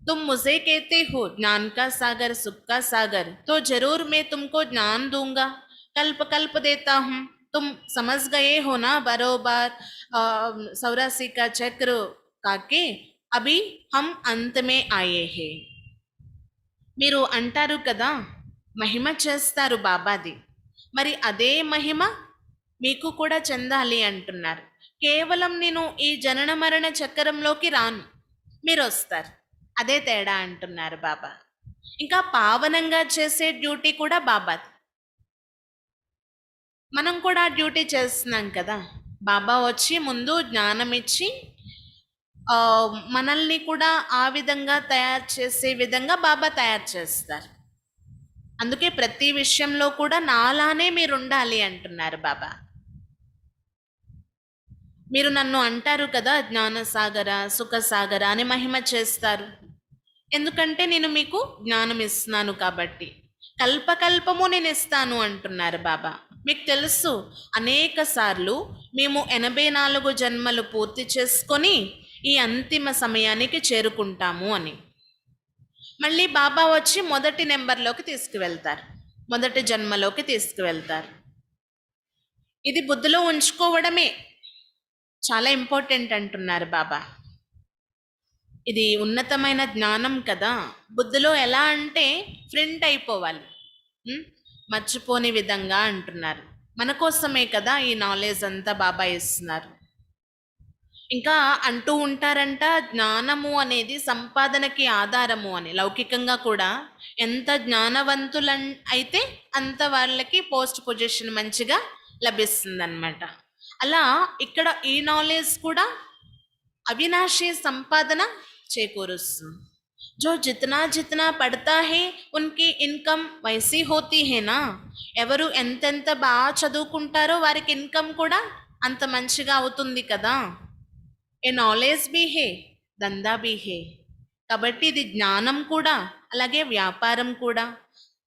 तुम मुझे कहते हो ज्ञान का सागर सुख का सागर, तो जरूर मैं तुमको ज्ञान दूंगा, कल्प कल्प देता हूँ. तुम समझ गए हो ना बरोबर 84 का चक्र काके अभी हम अंत में आए हैं. మీరు అంటారు కదా మహిమ చేస్తారు బాబాది, మరి అదే మహిమ మీకు కూడా చెందాలి అంటున్నారు. కేవలం నేను ఈ జనన మరణ చక్రంలోకి రాను, మీరు వస్తారు, అదే తేడా అంటున్నారు బాబా. ఇంకా పావనంగా చేసే డ్యూటీ కూడా బాబాది. మనం కూడా డ్యూటీ చేస్తున్నాం కదా. బాబా వచ్చి ముందు జ్ఞానం ఇచ్చి మనల్ని కూడా ఆ విధంగా తయారు చేసే విధంగా బాబా తయారు చేస్తారు. అందుకే ప్రతి విషయంలో కూడా నాలానే మీరు ఉండాలి అంటున్నారు బాబా. మీరు నన్ను అంటారు కదా జ్ఞానసాగర సుఖసాగర అని మహిమ చేస్తారు, ఎందుకంటే నేను మీకు జ్ఞానం ఇస్తున్నాను కాబట్టి. కల్పకల్పము నేను ఇస్తాను అంటున్నారు బాబా. మీకు తెలుసు అనేక సార్లు మేము 84 జన్మలు పూర్తి చేసుకొని ఈ అంతిమ సమయానికి చేరుకుంటాము అని. మళ్ళీ బాబా వచ్చి మొదటి నెంబర్లోకి తీసుకువెళ్తారు, మొదటి జన్మలోకి తీసుకువెళ్తారు. ఇది బుద్ధిలో ఉంచుకోవడమే చాలా ఇంపార్టెంట్ అంటున్నారు బాబా. ఇది ఉన్నతమైన జ్ఞానం కదా, బుద్ధిలో ఎలా అంటే ఫ్రంట్ అయిపోవాలి, మర్చిపోని విధంగా అంటున్నారు. మన కోసమే కదా ఈ నాలెడ్జ్ అంతా బాబా ఇస్తున్నారు. ఇంకా అంటూ ఉంటారంట జ్ఞానము అనేది సంపాదనకి ఆధారము అని. లౌకికంగా కూడా ఎంత జ్ఞానవంతులు అయితే అంత వాళ్ళకి పోస్ట్ పొజిషన్ మంచిగా లభిస్తుంది అన్నమాట. అలా ఇక్కడ ఈ నాలెడ్జ్ కూడా అవినాశి సంపాదన చేకూరుస్తుంది. जो जितना जितना पढ़ता है उनकी ఇన్కమ్ వైసీ హోతీ హే నా. ఎవరు ఎంతెంత బాగా చదువుకుంటారో వారికి ఇన్కమ్ కూడా అంత మంచిగా అవుతుంది కదా. ఏ నాలెడ్జ్ బీ హే, దందా బీ హే. కాబట్టి ఇది జ్ఞానం కూడా అలాగే వ్యాపారం కూడా.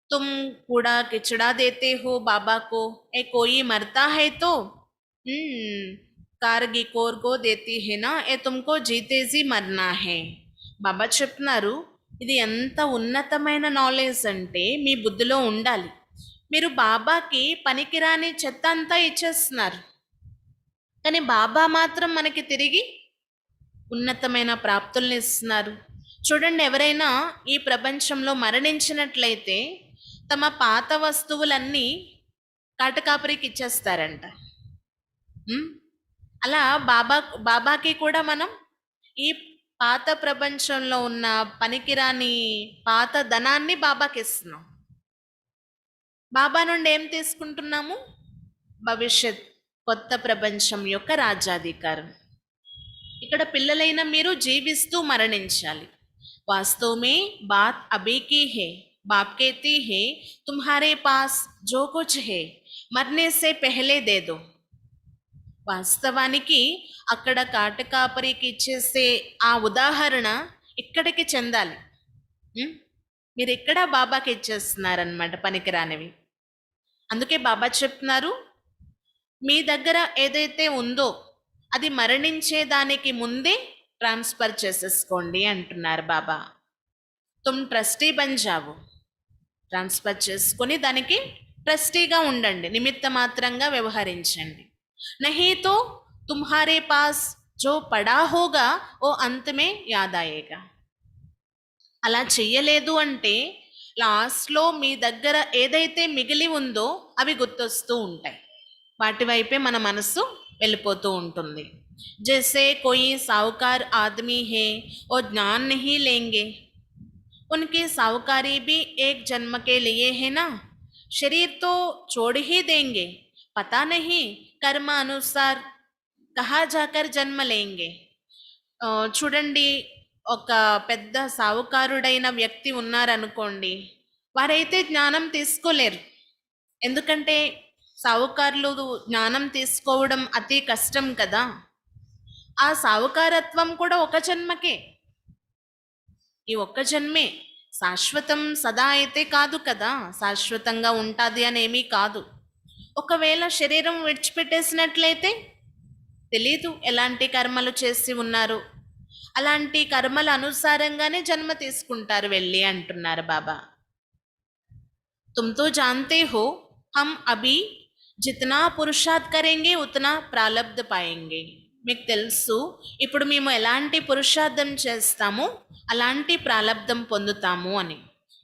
तुम कूड़ा किचड़ा देते हो बाबा को, ए कोई मरता है तो कारगी कोर को देती है ना, ఏ तुमको जीते जी मरना है. బాబా చెప్తున్నారు ఇది ఎంత ఉన్నతమైన నాలెడ్జ్ అంటే మీ బుద్ధిలో ఉండాలి. మీరు బాబాకి పనికిరాని చెత్త అంతా ఇచ్చేస్తున్నారు, కానీ బాబా మాత్రం మనకి తిరిగి ఉన్నతమైన ప్రాప్తుల్ని ఇస్తున్నారు. చూడండి, ఎవరైనా ఈ ప్రపంచంలో మరణించినట్లయితే తమ పాత వస్తువులన్నీ కాటకాపరికి ఇచ్చేస్తారంట. అలా బాబాకి కూడా మనం ఈ పాత ప్రపంచంలో ఉన్న పనికిరాని పాత ధనాన్ని బాబాకి ఇస్తున్నాం. బాబా నుండి ఏం తీసుకుంటున్నాము? భవిష్యత్ కొత్త ప్రపంచం యొక్క రాజ్యాధికారం. ఇక్కడ పిల్లలైన మీరు జీవిస్తూ మరణించాలి. వాస్తవమే బాత్ అభీ కీ హే, बाप कहती है तुम्हारे पास जो कुछ है मरने से पहले दे दो. వాస్తవానికి అక్కడ కాటకాపరికి ఇచ్చేసే ఆ ఉదాహరణ ఇక్కడికి చెందాలి. మీరు ఇక్కడ బాబాకి ఇచ్చేస్తున్నారనమాట పనికిరానివి. అందుకే బాబా చెప్తున్నారు, మీ దగ్గర ఏదైతే ఉందో అది మరణించేదానికి ముందే ట్రాన్స్ఫర్ చేసేసుకోండి అంటున్నారు బాబా. తుమ్ ట్రస్టీ బన్ జావో, ట్రాన్స్ఫర్ చేసుకొని దానికి ట్రస్టీగా ఉండండి, నిమిత్త మాత్రంగా వ్యవహరించండి. नहीं तो तुम्हारे पास जो पड़ा होगा वो अंत में याद आएगा. అలా చెయ్యలేదు అంటే లాస్ట్లో మీ దగ్గర ఏదైతే మిగిలి ఉందో అవి గుర్తొస్తూ ఉంటాయి, వాటి వైపే మన మనసు వెళ్ళిపోతూ ఉంటుంది. जैसे कोई साहूकार आदमी है और ज्ञान नहीं लेंगे, उनकी साहूकारी भी एक जन्म के लिए है ना, शरीर तो छोड़ ही देंगे, पता नहीं कर्म अनुसार कहाँ जाकर जन्म लेंगे. చూడండి, ఒక పెద్ద సావుకారుడైన వ్యక్తి ఉన్నారనుకోండి, వారైతే జ్ఞానం తీసుకోలేరు. ఎందుకంటే సావుకారులు జ్ఞానం తీసుకోవడం అతి కష్టం కదా. ఆ సావుకారత్వం కూడా ఒక జన్మకే, ఈ ఒక్క జన్మే. శాశ్వతం సదా అయితే కాదు కదా, శాశ్వతంగా ఉంటుంది అని ఏమీ కాదు. ఒకవేళ శరీరం విడిచిపెట్టేసినట్లయితే తెలీదు ఎలాంటి కర్మలు చేసి ఉన్నారు, అలాంటి కర్మల అనుసారంగానే జన్మ తీసుకుంటారు వెళ్ళి అంటున్నారు బాబా. तुम तो जानते हो हम अभी जितना पुरुषार्थ करेंगे उतना प्रारब्ध पाएंगे. మీకు తెలుసు ఇప్పుడు మేము ఎలాంటి పురుషార్థం చేస్తామో అలాంటి ప్రారబ్ధం పొందుతాము అని.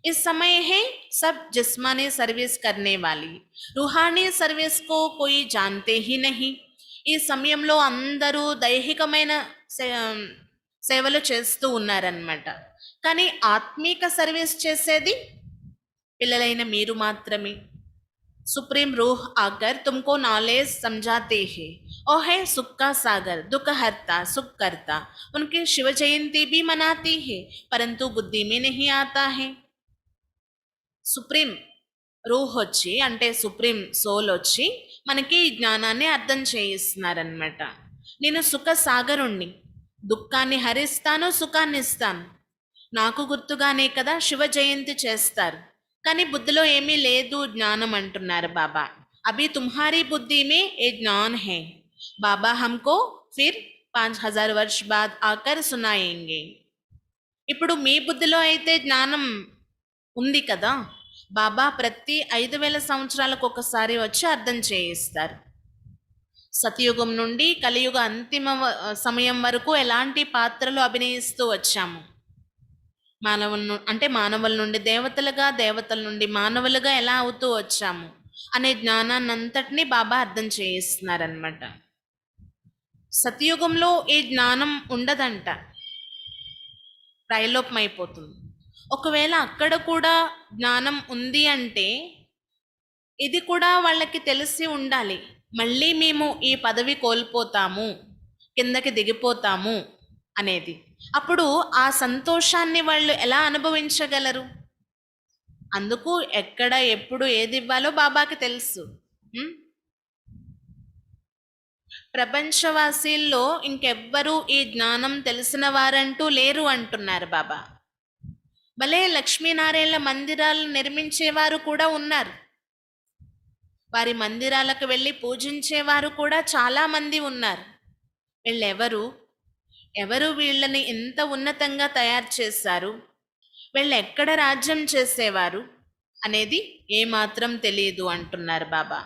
इस समय है सब जिस्मानी सर्विस करने वाली, रूहानी सर्विस को कोई जानते ही नहीं. ఈ సమయంలో అందరూ దైహికమైన సేవలు చేస్తూ ఉన్నారనమాట, కానీ ఆత్మీక సర్వీస్ చేసేది పిల్లలైన మీరు మాత్రమే. सुप्रीम रूह आकर तुमको नॉलेज समझाते हैं, और है सुख का सागर, दुख हरता सुख करता. उनकी शिव जयंती भी मनाती है परंतु बुद्धि में नहीं आता है. సుప్రీం రూహ్ వచ్చి అంటే సుప్రీం సోల్ వచ్చి మనకి ఈ జ్ఞానాన్ని అర్థం చేయిస్తున్నారనమాట. నేను సుఖ సాగరుణ్ణి, దుఃఖాన్ని హరిస్తాను, సుఖాన్ని ఇస్తాను. నాకు గుర్తుగానే కదా శివ జయంతి చేస్తారు, కానీ బుద్ధిలో ఏమీ లేదు జ్ఞానం అంటున్నారు బాబా. అభి తుమ్హారీ బుద్ధి మే ఏ జ్ఞాన్ హై, బాబా హమ్కో ఫిర్ 5000 వర్ష బాద్ ఆకర్ సునాయేంగే. ఇప్పుడు మీ బుద్ధిలో అయితే జ్ఞానం ఉంది కదా, బాబా ప్రతి 5000 సంవత్సరాలకు ఒకసారి వచ్చి అర్థం చేయిస్తారు. సతయుగం నుండి కలియుగ అంతిమ సమయం వరకు ఎలాంటి పాత్రలు అభినయిస్తూ వచ్చాము, మానవుల నుండి దేవతలుగా, దేవతల నుండి మానవులుగా ఎలా అవుతూ వచ్చాము అనే జ్ఞానాన్ని అంతటినీ బాబా అర్థం చేయిస్తున్నారనమాట. సతయుగంలో ఈ జ్ఞానం ఉండదంట, ప్రయలోపం అయిపోతుంది. ఒకవేళ అక్కడ కూడా జ్ఞానం ఉంది అంటే ఇది కూడా వాళ్ళకి తెలిసి ఉండాలి, మళ్ళీ మేము ఈ పదవి కోల్పోతాము, కిందకి దిగిపోతాము, అనేది. అప్పుడు ఆ సంతోషాన్ని వాళ్ళు ఎలా అనుభవించగలరు? అందుకు ఎక్కడ, ఎప్పుడు ఏది ఇవ్వాలో బాబాకి తెలుసు. ఉమ్, ప్రపంచవాసీల్లో ఇంకెవ్వరూ ఈ జ్ఞానం తెలిసిన వారంటూ లేరు అంటున్నారు బాబా. భలే లక్ష్మీనారాయణ మందిరాలు నిర్మించేవారు కూడా ఉన్నారు. వారి మందిరాలకు వెళ్ళి పూజించేవారు కూడా చాలా మంది ఉన్నారు. వీళ్ళెవరు? ఎవరు వీళ్ళని ఎంత ఉన్నతంగా తయారు చేశారు, వీళ్ళు ఎక్కడ రాజ్యం చేసేవారు అనేది ఏమాత్రం తెలియదు అంటున్నారు బాబా.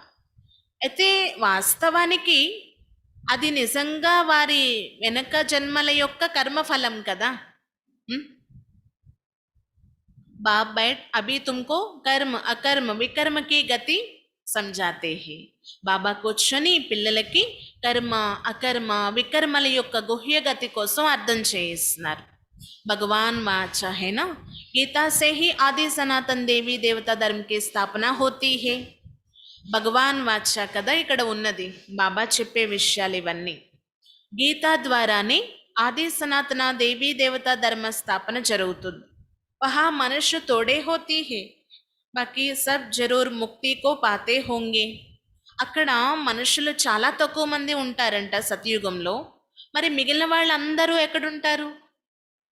అయితే వాస్తవానికి అది నిజంగా వారి వెనక జన్మల యొక్క కర్మఫలం కదా. బాప్ బైట్ అభి తుమ్కో కర్మ అకర్మ వికర్మ కి గతి సంజాతే హే. బాబా కూర్చొని పిల్లలకి కర్మ అకర్మ వికర్మల యొక్క గుహ్య గతి కోసం అర్థం చేయిస్తున్నారు. भगवान वाचा है ना, गीता से ही आदि सनातन देवी देवता धर्म की स्थापना होती है. భగవాన్ వాచ కదా ఇక్కడ ఉన్నది. బాబా చెప్పే విషయాలు ఇవన్నీ గీతా ద్వారానే ఆది సనాతన దేవీ దేవతా ధర్మ స్థాపన జరుగుతుంది. వహా మనుష్య తోడే హోతీ హే, బాకీ సబ్ జరూర్ ముక్తి కో పాతే హోంగే. అక్కడ మనుషులు చాలా తక్కువ మంది ఉంటారంట సతయుగంలో. మరి మిగిలిన వాళ్ళందరూ ఎక్కడుంటారు?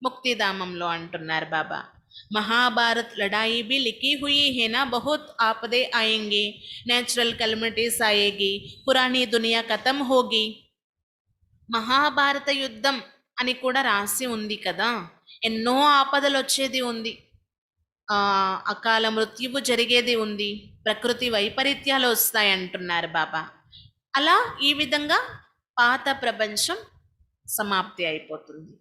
ముక్తిధామంలో అంటున్నారు బాబా. महाभारत लड़ाई भी लिखी हुई है ना, बहुत आपदे आएंगे, नेचुरल कैलमिटीज आएगी, पुरानी दुनिया खत्म होगी. మహాభారత యుద్ధం అని కూడా రాసి ఉంది కదా. ఎన్నో ఆపదలు వచ్చేది ఉంది, అకాల మృత్యువు జరిగేది ఉంది, ప్రకృతి వైపరీత్యాలు వస్తాయి అంటున్నారు బాబా. అలా ఈ విధంగా పాత ప్రపంచం సమాప్తి అయిపోతుంది.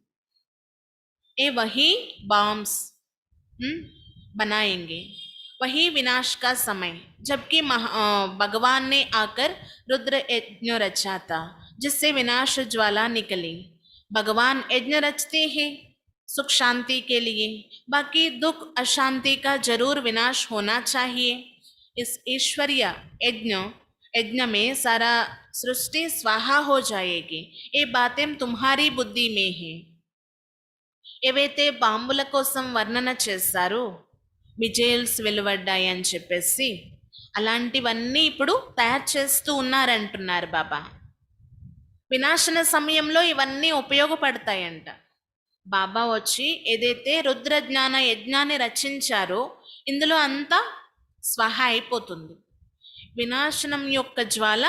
ఏ వహీ బాంబ్స్ बनाएंगे, वही विनाश का समय. जबकि भगवान ने आकर रुद्र यज्ञ रचा था, जिससे विनाश ज्वाला निकली. भगवान यज्ञ रचते हैं सुख शांति के लिए, बाकी दुख अशांति का जरूर विनाश होना चाहिए. इस ईश्वरीय यज्ञ में सारा सृष्टि स्वाहा हो जाएगी. ये बातें तुम्हारी बुद्धि में है. ఏవైతే బాంబుల కోసం వర్ణన చేస్తారో, మిజైల్స్ వెలువడ్డాయి అని చెప్పేసి, అలాంటివన్నీ ఇప్పుడు తయారు చేస్తూ ఉన్నారంటున్నారు బాబా. వినాశన సమయంలో ఇవన్నీ ఉపయోగపడతాయంట. బాబా వచ్చి ఏదైతే రుద్రజ్ఞాన యజ్ఞాన్ని రచించారో ఇందులో అంతా స్వహ అయిపోతుంది. వినాశనం యొక్క జ్వాల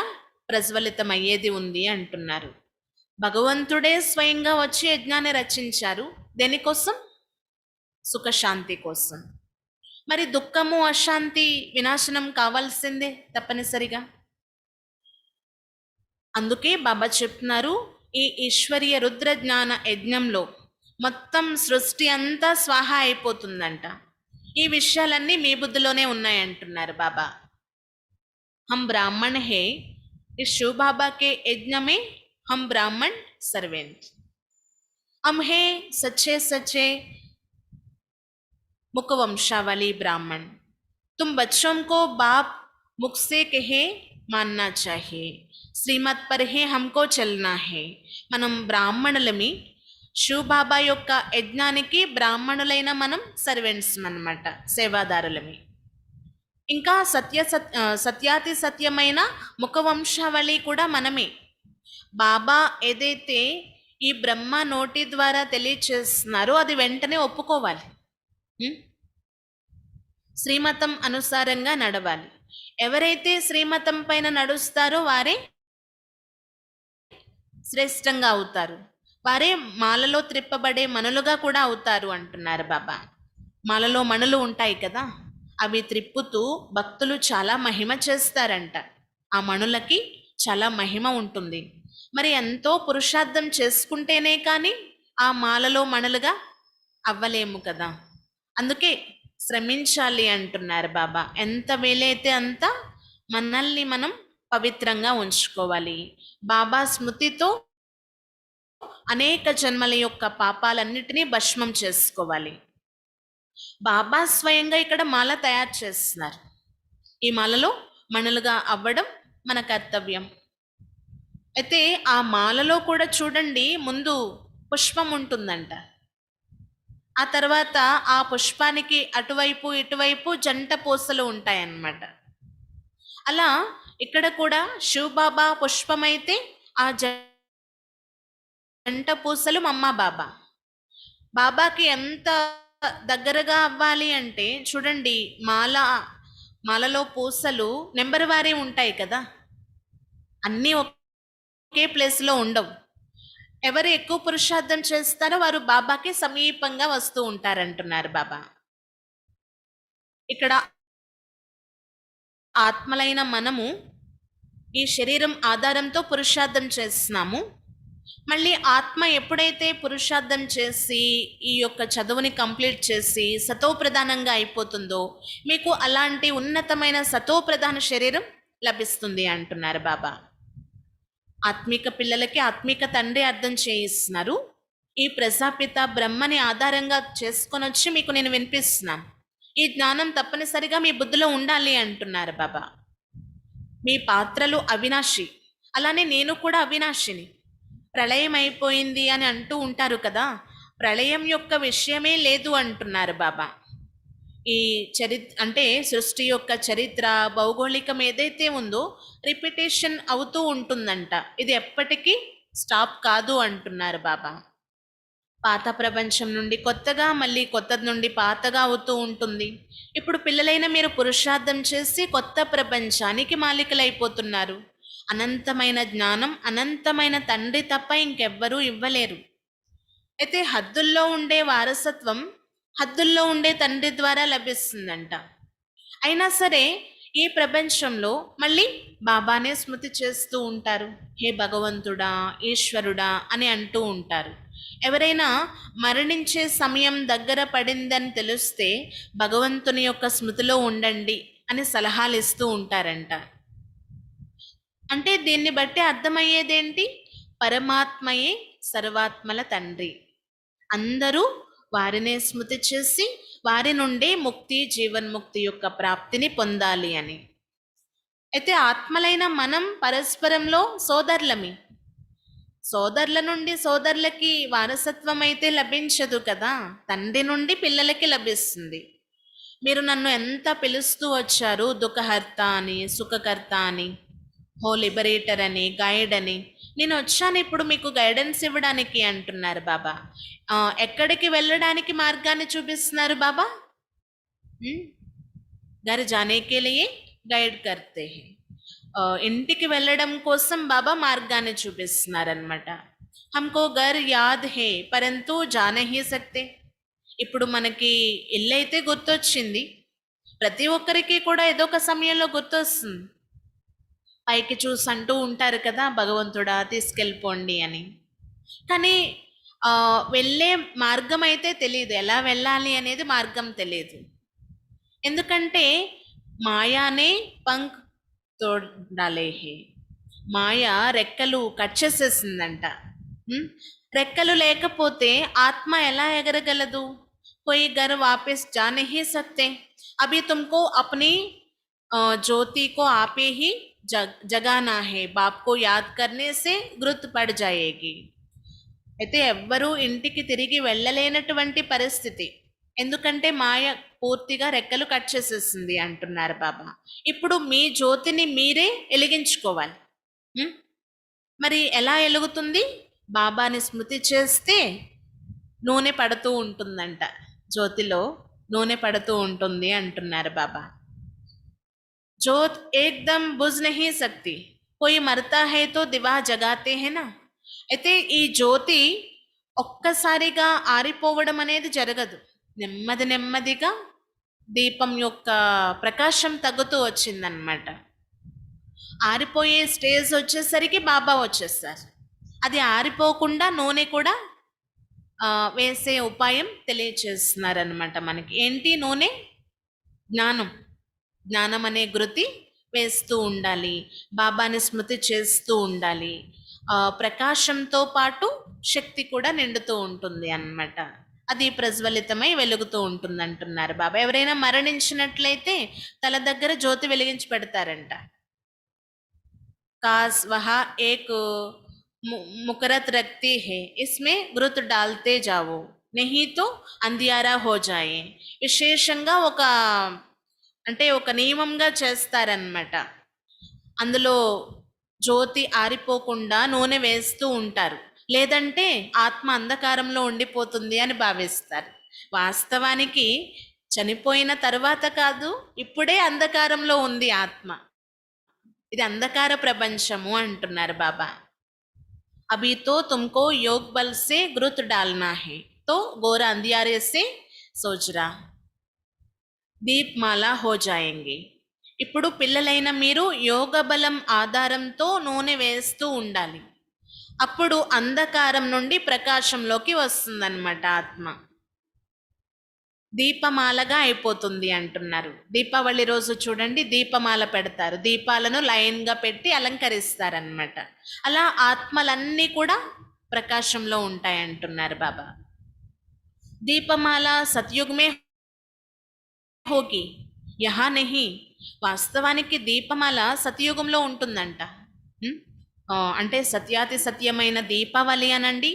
ప్రజ్వలితమయ్యేది ఉంది అంటున్నారు. భగవంతుడే స్వయంగా వచ్చి యజ్ఞాన్ని రచించారు. దేనికోసం? సుఖశాంతి కోసం. మరి దుఃఖము అశాంతి వినాశనం కావాల్సిందే తప్పనిసరిగా. అందుకే బాబా చెప్తున్నారు, ఈ ఈశ్వరీయ రుద్ర జ్ఞాన యజ్ఞంలో మొత్తం సృష్టి అంతా స్వాహ అయిపోతుందంట. ఈ విషయాలన్నీ మీ బుద్ధిలోనే ఉన్నాయంటున్నారు బాబా. హమ్ బ్రాహ్మణ్ హే, ఈ శివ బాబా కే యజ్ఞ మే హమ్ బ్రాహ్మణ్ सर्वेंट. हम हैं सच्चे सच्चे मुखवंशावली ब्राह्मण. तुम बच्चों को बाप मुख से कहे मानना चाहिए, श्रीमत पर ही हमको चलना है. మనం బ్రాహ్మణులమి, శివబాబా యొక్క యజ్ఞానికి బ్రాహ్మణులైన మనం సర్వెంట్స్ అన్నమాట, సేవాదారులమి. ఇంకా సత్యాతి సత్యమైన ముఖవంశావళి కూడా మనమే. బాబా ఏదైతే ఈ బ్రహ్మ నోటి ద్వారా తెలియచేస్తున్నారో అది వెంటనే ఒప్పుకోవాలి. శ్రీమతం అనుసారంగా నడవాలి. ఎవరైతే శ్రీమతం పైన నడుస్తారో వారే శ్రేష్టంగా అవుతారు. వారే మాలలో త్రిప్పబడే మనులుగా కూడా అవుతారు అంటున్నారు బాబా. మాలలో మణులు ఉంటాయి కదా, అవి త్రిప్పుతూ భక్తులు చాలా మహిమ చేస్తారంట. ఆ మణులకి చాలా మహిమ ఉంటుంది. మరి ఎంతో పురుషార్థం చేసుకుంటేనే కానీ ఆ మాలలో మణులుగా అవ్వలేము కదా. అందుకే శ్రమించాలి అంటున్నారు బాబా. ఎంత వీలైతే అంత మనల్ని మనం పవిత్రంగా ఉంచుకోవాలి. బాబా స్మృతితో అనేక జన్మల యొక్క పాపాలన్నిటినీ భస్మం చేసుకోవాలి. బాబా స్వయంగా ఇక్కడ మాల తయారు చేస్తున్నారు. ఈ మాలలో మణులుగా అవ్వడం మన కర్తవ్యం. అయితే ఆ మాలలో కూడా చూడండి, ముందు పుష్పం ఉంటుందంట. ఆ తర్వాత ఆ పుష్పానికి అటువైపు ఇటువైపు జంట పూసలు ఉంటాయన్నమాట. అలా ఇక్కడ కూడా శివబాబా పుష్పమైతే ఆ జంట పూసలు మమ్మ బాబా. బాబాకి ఎంత దగ్గరగా అవ్వాలి అంటే చూడండి, మాలలో పూసలు నెంబర్ వారీ ఉంటాయి కదా, అన్నీ ఒకే ప్లేస్లో ఉండవు. ఎవరు ఎక్కువ పురుషార్థం చేస్తారో వారు బాబాకి సమీపంగా వస్తూ ఉంటారంటున్నారు బాబా. ఇక్కడ ఆత్మలైన మనము ఈ శరీరం ఆధారంతో పురుషార్థం చేస్తున్నాము. మళ్ళీ ఆత్మ ఎప్పుడైతే పురుషార్థం చేసి ఈ యొక్క చదువుని కంప్లీట్ చేసి సతోప్రధానంగా అయిపోతుందో మీకు అలాంటి ఉన్నతమైన సతోప్రధాన శరీరం లభిస్తుంది అంటున్నారు బాబా. ఆత్మిక పిల్లలకి ఆత్మిక తండ్రి అర్థం చేయిస్తున్నారు. ఈ ప్రజాపిత బ్రహ్మని ఆధారంగా చేసుకొని వచ్చి మీకు నేను వినిపిస్తున్నాను. ఈ జ్ఞానం తప్పనిసరిగా మీ బుద్ధిలో ఉండాలి అంటున్నారు బాబా. మీ పాత్రలు అవినాశి, అలానే నేను కూడా అవినాశిని. ప్రళయం అయిపోయింది అని అంటూ ఉంటారు కదా, ప్రళయం యొక్క విషయమే లేదు అంటున్నారు బాబా. ఈ అంటే సృష్టి యొక్క చరిత్ర భౌగోళికం ఏదైతే ఉందో రిపిటేషన్ అవుతూ ఉంటుందంట. ఇది ఎప్పటికీ స్టాప్ కాదు అంటున్నారు బాబా. పాత ప్రపంచం నుండి కొత్తగా, మళ్ళీ కొత్త నుండి పాతగా అవుతూ ఉంటుంది. ఇప్పుడు పిల్లలైన మీరు పురుషార్థం చేసి కొత్త ప్రపంచానికి మాలికలైపోతున్నారు. అనంతమైన జ్ఞానం అనంతమైన తండ్రి తప్ప ఇంకెవ్వరూ ఇవ్వలేరు. అయితే హద్దుల్లో ఉండే వారసత్వం హద్దుల్లో ఉండే తండ్రి ద్వారా లభిస్తుందంట. అయినా సరే ఈ ప్రపంచంలో మళ్ళీ బాబానే స్మృతి చేస్తూ ఉంటారు. హే భగవంతుడా, ఈశ్వరుడా అని అంటూ ఉంటారు. ఎవరైనా మరణించే సమయం దగ్గర పడిందని తెలిస్తే భగవంతుని యొక్క స్మృతిలో ఉండండి అని సలహాలు ఇస్తూ ఉంటారంట. అంటే దీన్ని బట్టి అర్థమయ్యేదేంటి? పరమాత్మయే సర్వాత్మల తండ్రి. అందరూ వారినే స్మృతి చేసి వారి నుండే ముక్తి, జీవన్ముక్తి యొక్క ప్రాప్తిని పొందాలి అని. అయితే ఆత్మలైన మనం పరస్పరంలో సోదరులమి. సోదరుల నుండి సోదరులకి వారసత్వం అయితే లభించదు కదా, తండ్రి నుండి పిల్లలకి లభిస్తుంది. మీరు నన్ను ఎంత పిలుస్తూ వచ్చారు, దుఃఖహర్త అని, సుఖకర్త అని, హో లిబరేటర్ అని, గైడ్ అని. నేను వచ్చాను ఇప్పుడు మీకు గైడెన్స్ ఇవ్వడానికి అంటున్నారు బాబా. ఎక్కడికి వెళ్ళడానికి మార్గాన్ని చూపిస్తున్నారు బాబా? घर जाने के लिए గైడ్ కర్తే హై. ఇంటికి వెళ్ళడం కోసం బాబా మార్గాన్ని చూపిస్తున్నారనమాట. హమ్కో ఘర్ యాద్ హే పరంతు జా నహీ సక్తే. ఇప్పుడు మనకి ఇల్లు అయితే గుర్తొచ్చింది, ప్రతి ఒక్కరికి కూడా ఏదో ఒక సమయంలో గుర్తొస్తుంది. పైకి చూసి అంటూ ఉంటారు కదా, భగవంతుడా తీసుకెళ్ళిపోండి అని. కానీ వెళ్ళే మార్గం అయితే తెలియదు, ఎలా వెళ్ళాలి అనేది మార్గం తెలియదు. ఎందుకంటే మాయానే పంక్ తోడ్ డాలే హే. మాయ రెక్కలు కట్ చేసేసిందంట. రెక్కలు లేకపోతే ఆత్మ ఎలా ఎగరగలదు? कोई घर वापस जा नहीं सकते. अभी तुमको अपनी ज्योति को आपे ही जगाना है. बाप को याद करने से गुरुत पड़ जाएगी. అయితే ఎవ్వరూ ఇంటికి తిరిగి వెళ్ళలేనటువంటి పరిస్థితి. ఎందుకంటే మాయ పూర్తిగా రెక్కలు కట్ చేసేసింది అంటున్నారు బాబా. ఇప్పుడు మీ జ్యోతిని మీరే వెలిగించుకోవాలి. మరి ఎలా వెలుగుతుంది? బాబాని స్మృతి చేస్తే నూనె పడుతూ ఉంటుందంట, జ్యోతిలో నూనె పడుతూ ఉంటుంది అంటున్నారు బాబా. జ్యోత్ ఏక్దమ్ బుజ్ నహీ సక్తి, కోయి మరతా హై తో దివా జగాతే హై నా. అయితే ఈ జ్యోతి ఒక్కసారిగా ఆరిపోవడం అనేది జరగదు. నెమ్మది నెమ్మదిగా దీపం యొక్క ప్రకాశం తగ్గుతూ వచ్చిందనమాట. ఆరిపోయే స్టేజ్ వచ్చేసరికి బాబా వచ్చేస్తారు. అది ఆరిపోకుండా నూనె కూడా వేసే ఉపాయం తెలియచేస్తున్నారనమాట మనకి. ఏంటి నూనె? జ్ఞానం. జ్ఞానం అనే గురుతి వేస్తూ ఉండాలి, బాబాని స్మృతి చేస్తూ ఉండాలి. ప్రకాశంతో పాటు శక్తి కూడా నిండుతూ ఉంటుంది అన్నమాట. అది ప్రజ్వలితమై వెలుగుతూ ఉంటుంది అంటున్నారు బాబా. ఎవరైనా మరణించినట్లయితే తల దగ్గర జ్యోతి వెలిగించి పెడతారంట. కాస్ వహా ఏక్ मुकरत रखती है, इसमें घृत डालते जाओ, नहीं तो అంధియారా हो जाए. విశేషంగా ఒక నియమంగా చేస్తారనమాట. అందులో జ్యోతి ఆరిపోకుండా నూనె వేస్తూ ఉంటారు. లేదంటే ఆత్మ అంధకారంలో ఉండిపోతుంది అని భావిస్తారు. వాస్తవానికి చనిపోయిన తర్వాత కాదు, ఇప్పుడే అంధకారంలో ఉంది ఆత్మ. ఇది అంధకార ప్రపంచము అంటున్నారు బాబా. अभी तो तुमको योग बल से घृत डालना है, तो गोरा अंधियारे से सोचरा దీప్మాల హో జాయేంగే. ఇప్పుడు పిల్లలైన మీరు యోగ బలం ఆధారంతో నూనె వేస్తూ ఉండాలి. అప్పుడు అంధకారం నుండి ప్రకాశంలోకి వస్తుందన్నమాట ఆత్మ. దీపమాలగా అయిపోతుంది అంటున్నారు. దీపావళి రోజు చూడండి, దీపమాల పెడతారు, దీపాలను లైన్గా పెట్టి అలంకరిస్తారనమాట. అలా ఆత్మలన్నీ కూడా ప్రకాశంలో ఉంటాయి అంటున్నారు బాబా. దీపమాల సత్యుగమే హోగి, యహా నహి. వాస్తవానికి దీపమాల సత్యుగంలో ఉంటుందంట. అంటే సత్యాతి సత్యమైన దీపావళి అనండి,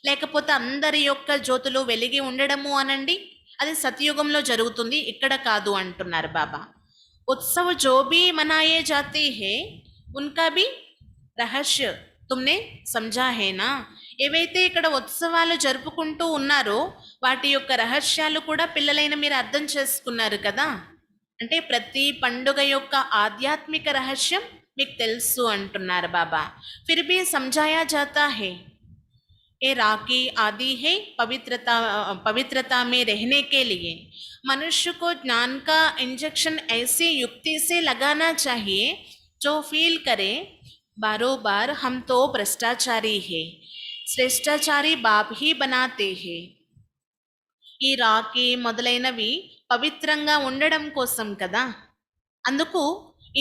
లేకపోతే అందరి యొక్క జ్యోతులు వెలిగి ఉండడము అనండి, అది సత్యుగంలో జరుగుతుంది, ఇక్కడ కాదు అంటున్నారు బాబా. ఉత్సవ్ జో భీ మనాయే జాతే హే ఉన్కా భీ రహస్య తుమ్నే సమझा है ना. ఏవైతే ఇక్కడ ఉత్సవాలు జరుపుకుంటూ ఉన్నారో వాటి యొక్క రహస్యాలు కూడా పిల్లలైన మీరు అర్థం చేసుకున్నారు కదా. అంటే ప్రతి పండుగ యొక్క ఆధ్యాత్మిక రహస్యం మీకు తెలుసు అంటున్నారు బాబా. ఫిర్ భీ సమझाया जाता है, ये राखी आदि है पवित्रता में रहने के लिए. मनुष्य को ज्ञान का इंजेक्शन ऐसी युक्ति से लगाना चाहिए जो फील करे बारो बार हम तो भ्रष्टाचारी है, श्रेष्ठाचारी बाप ही बनाते हैं. ఈ రాఖీ మొదలైనవి పవిత్రంగా ఉండడం కోసం కదా, అందుకు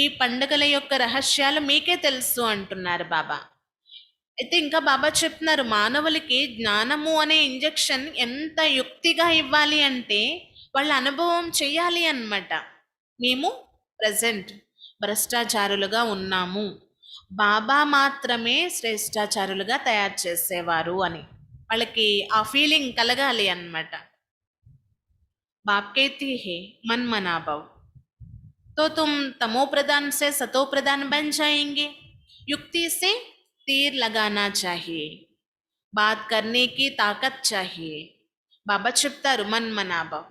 ఈ పండుగల యొక్క రహస్యాలు మీకే తెలుసు అంటున్నారు బాబా. అయితే ఇంకా బాబా చెప్తున్నారు, మానవులకి జ్ఞానము అనే ఇంజెక్షన్ ఎంత యుక్తిగా ఇవ్వాలి అంటే వాళ్ళ అనుభవం చెయ్యాలి అన్నమాట. మేము ప్రజెంట్ భ్రష్టాచారులుగా ఉన్నాము, బాబా మాత్రమే శ్రేష్టాచారులుగా తయారు చేసేవారు అని వాళ్ళకి ఆ ఫీలింగ్ కలగాలి అన్నమాట. బాప్ कहती है मन मना भाव, तो तुम तमो प्रधान से सतो प्रधान बन जाएंगे. युक्ति से तीर लगाना चाहिए, बात करने की ताकत चाहिए. బాబా చెప్తారు మన్ మనాభావ్,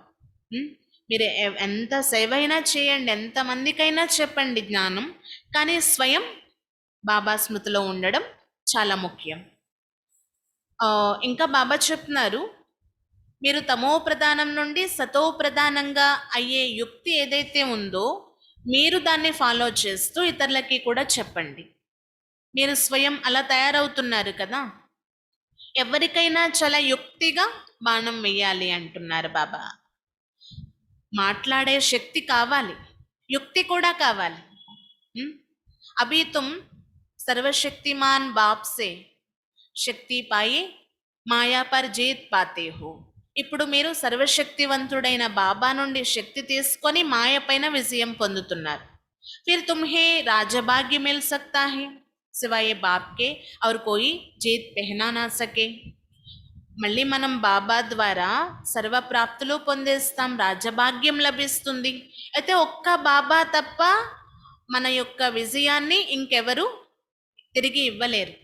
మీరు ఎంత సేవ అయినా చేయండి, ఎంతమందికైనా చెప్పండి జ్ఞానం, కానీ స్వయం బాబా స్మృతిలో ఉండడం చాలా ముఖ్యం. ఇంకా బాబా చెప్తున్నారు, మీరు తమో ప్రధానం నుండి సతో ప్రధానంగా అయ్యే యుక్తి ఏదైతే ఉందో మీరు దాన్ని ఫాలో చేస్తూ ఇతరులకి కూడా చెప్పండి. మీరు స్వయం అలా తయారవుతున్నారు కదా. ఎవరికైనా చాలా యుక్తిగా బాణం వేయాలి అంటున్నారు బాబా. మాట్లాడే శక్తి కావాలి, యుక్తి కూడా కావాలి. అభి తుమ్ సర్వశక్తిమాన్ బాప్ సే శక్తి పాయి మాయా పర్ జీత్ పాతే హో. ఇప్పుడు మీరు సర్వశక్తివంతుడైన బాబా నుండి శక్తి తీసుకొని మాయ పైన విజయం పొందుతున్నారు. फिर तुम्हें राजभाग्य मिल सकता है, सिवाय बाप के और कोई जीत पहना ना सके. మళ్ళీ మనం బాబా ద్వారా సర్వప్రాప్తులు పొందేస్తాం, రాజభాగ్యం లభిస్తుంది. అయితే ఒక్క బాబా తప్ప మన యొక్క విజయాన్ని ఇంకెవరు తిరిగి ఇవ్వలేరు.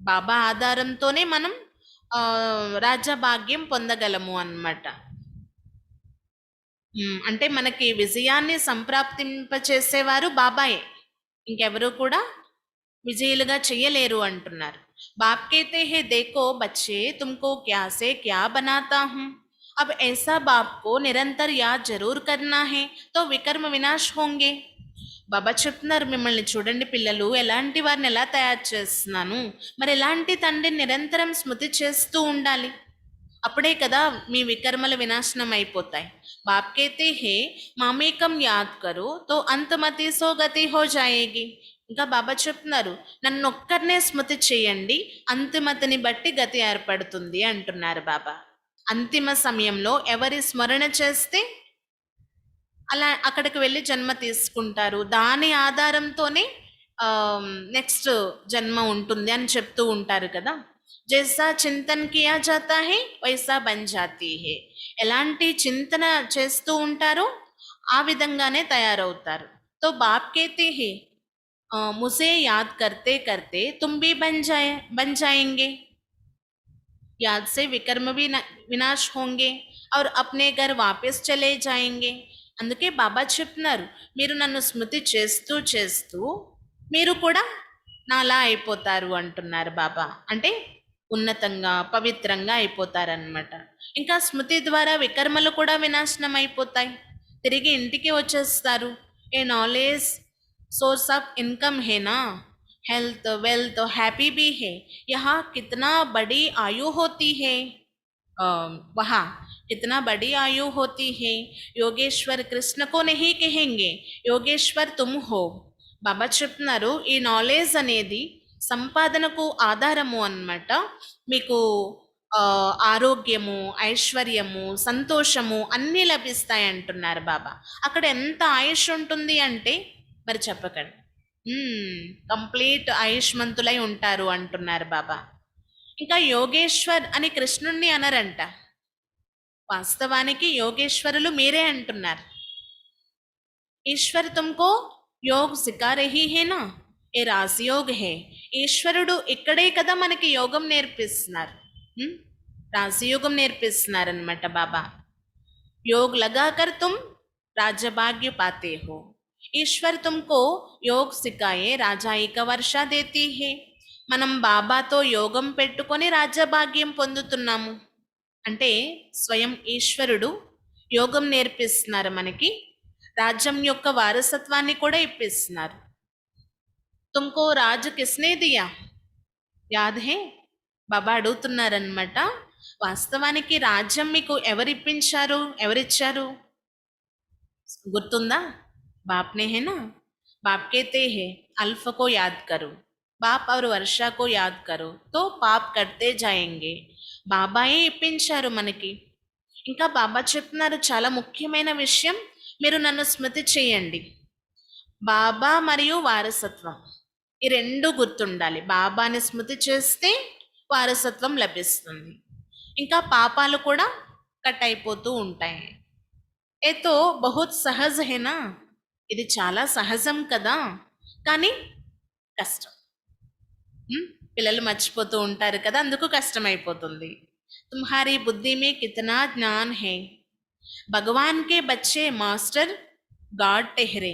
బాబా ఆధారంతోనే మనం రాజభాగ్యం పొందగలము అన్నమాట. అంటే మనకి విజయాన్ని సంప్రాప్తింపచేసేవారు బాబాయే, ఇంకెవరు కూడా విజయులుగా చెయ్యలేరు అంటున్నారు. बाप कहते हैं देखो बच्चे तुमको क्या से क्या बनाता हूँ, अब ऐसा बाप को निरंतर याद जरूर करना है तो विकर्म विनाश होंगे. బాబా చెప్తున్నారు, మిమ్మల్ని చూడండి పిల్లలు, ఎలాంటి వారిని ఎలా తయారు చేస్తున్నాను, మరి ఎలాంటి తండ్రిని నిరంతరం స్మృతి చేస్తూ ఉండాలి, అప్పుడే కదా మీ వికర్మలు వినాశనం అయిపోతాయి. బాప్ कहते हैं మామేకం యాద్ కరో తో అంతమతి సో గతి హో జాయేగి. ఇంకా బాబా చెప్తున్నారు, నన్ను ఒక్కరినే స్మృతి చేయండి, అంతిమతిని బట్టి గతి ఏర్పడుతుంది అంటున్నారు బాబా. అంతిమ సమయంలో ఎవరి స్మరణ చేస్తే అలా అక్కడికి వెళ్ళి జన్మ తీసుకుంటారు, దాని ఆధారంతోనే నెక్స్ట్ జన్మ ఉంటుంది అని చెప్తూ ఉంటారు కదా. జైసా చింతన్ కియా జాతా హై వైసా బన్ జాతీ హై. ఎలాంటి చింతన చేస్తూ ఉంటారో ఆ విధంగానే తయారవుతారు. తో బాప్ కేతే హై ముझे याद करते करते तुम भी बन जाएंगे. याद से विकर्म भी विनाश होंगे और अपने घर वापस चले जाएंगे. అందుకే బాబా చెప్తున్నారు, మీరు నన్ను స్మృతి చేస్తూ చేస్తూ మీరు కూడా నాలా అయిపోతారు అంటున్నారు బాబా. అంటే ఉన్నతంగా పవిత్రంగా అయిపోతారనమాట. ఇంకా స్మృతి ద్వారా వికర్మలు కూడా వినాశనం అయిపోతాయి, తిరిగి ఇంటికి వచ్చేస్తారు. ఏ నాలెడ్జ్ सोर्स ऑफ इनकम है ना, हेल्थ वेल्थ हैप्पी भी है. यहाँ कितना बड़ी आयु होती है, वहाँ कितना बड़ी आयु होती है. योगेश्वर कृष्ण को नहीं कहेंगे, योगेश्वर तुम हो. బాబా చెప్తున్నారు, ఈ నాలెడ్జ్ అనేది సంపాదనకు ఆధారము అన్నమాట. మీకు ఆరోగ్యము, ఐశ్వర్యము, సంతోషము అన్నీ లభిస్తాయి అంటున్నారు బాబా. అక్కడ ఎంత ఆయుష్ ఉంటుంది అంటే మరి చెప్పకండి, కంప్లీట్ ఆయుష్మంతులై ఉంటారు అంటున్నారు బాబా. ఇంకా యోగేశ్వర్ అని కృష్ణుణ్ణి అనరంట, వాస్తవానికి యోగేశ్వరులు మీరే అంటున్నారు. ఈశ్వర్ తుమ్కో యోగ్ సిఖా రహీ హే నా, ఏ రాజయోగ్ హే. ఈశ్వరుడు ఇక్కడే కదా మనకి యోగం నేర్పిస్తున్నారు, రాజయోగం నేర్పిస్తున్నారు అనమాట బాబా. యోగ్ లగాకర్ తుమ్ రాజభాగ్య పాతే హో. ఈశ్వర్ తుమ్కో యోగ్ సికాయే రాజాయిక వర్ష దేతీ హే. మనం బాబాతో యోగం పెట్టుకొని రాజ్యభాగ్యం పొందుతున్నాము అంటే స్వయం ఈశ్వరుడు యోగం నేర్పిస్తున్నారు మనకి, రాజ్యం యొక్క వారసత్వాన్ని కూడా ఇప్పిస్తున్నారు. తుమ్కో రాజు కిస్నే దియా యాద్ హే. బాబా అడుగుతున్నారనమాట, వాస్తవానికి రాజ్యం మీకు ఎవరిప్పించారు, ఎవరిచ్చారు, గుర్తుందా? बाप ने है ना. बाप कहते हैं अल्फ को याद करो, बाप और वर्षा को याद करो तो पाप करते जाएंगे. బాబాయే ఇప్పించారు మనకి. ఇంకా బాబా చెప్తున్నారు చాలా ముఖ్యమైన విషయం, మీరు నన్ను స్మృతి చేయండి. బాబా మరియు వారసత్వం ఈ రెండు గుర్తుండాలి. బాబాని స్మృతి చేస్తే వారసత్వం లభిస్తుంది, ఇంకా పాపాలు కూడా కట్ అయిపోతూ ఉంటాయి. ఏతో బహుత్ సహజ్ హేనా, ఇది చాలా సహజం కదా, కానీ కష్టం. పిల్లలు మర్చిపోతూ ఉంటారు కదా, అందుకు కష్టమైపోతుంది. తుమ్హారీ బుద్ధి మే కితనా జ్ఞాన్ హే. భగవాన్ కే బచ్చే మాస్టర్ गार्ड ठहरे,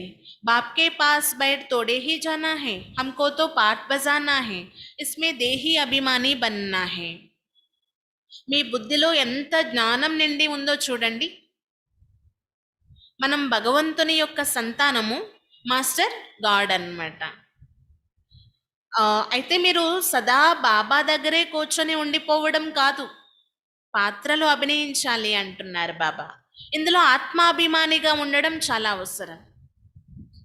बाप के पास बैठ तोड़े ही जाना है, हमको तो पाठ बजाना है, इसमें देही अभिमानी बनना है. మీ బుద్ధిలో ఎంత జ్ఞానం నిండి ఉందో చూడండి. మనం భగవంతుని యొక్క సంతానము, మాస్టర్ గాడ్ అన్నమాట. అయితే మీరు సదా బాబా దగ్గరే కూర్చొని ఉండిపోవడం కాదు, పాత్రలు అభినయించాలి అంటున్నారు బాబా. ఇందులో ఆత్మాభిమానిగా ఉండడం చాలా అవసరం.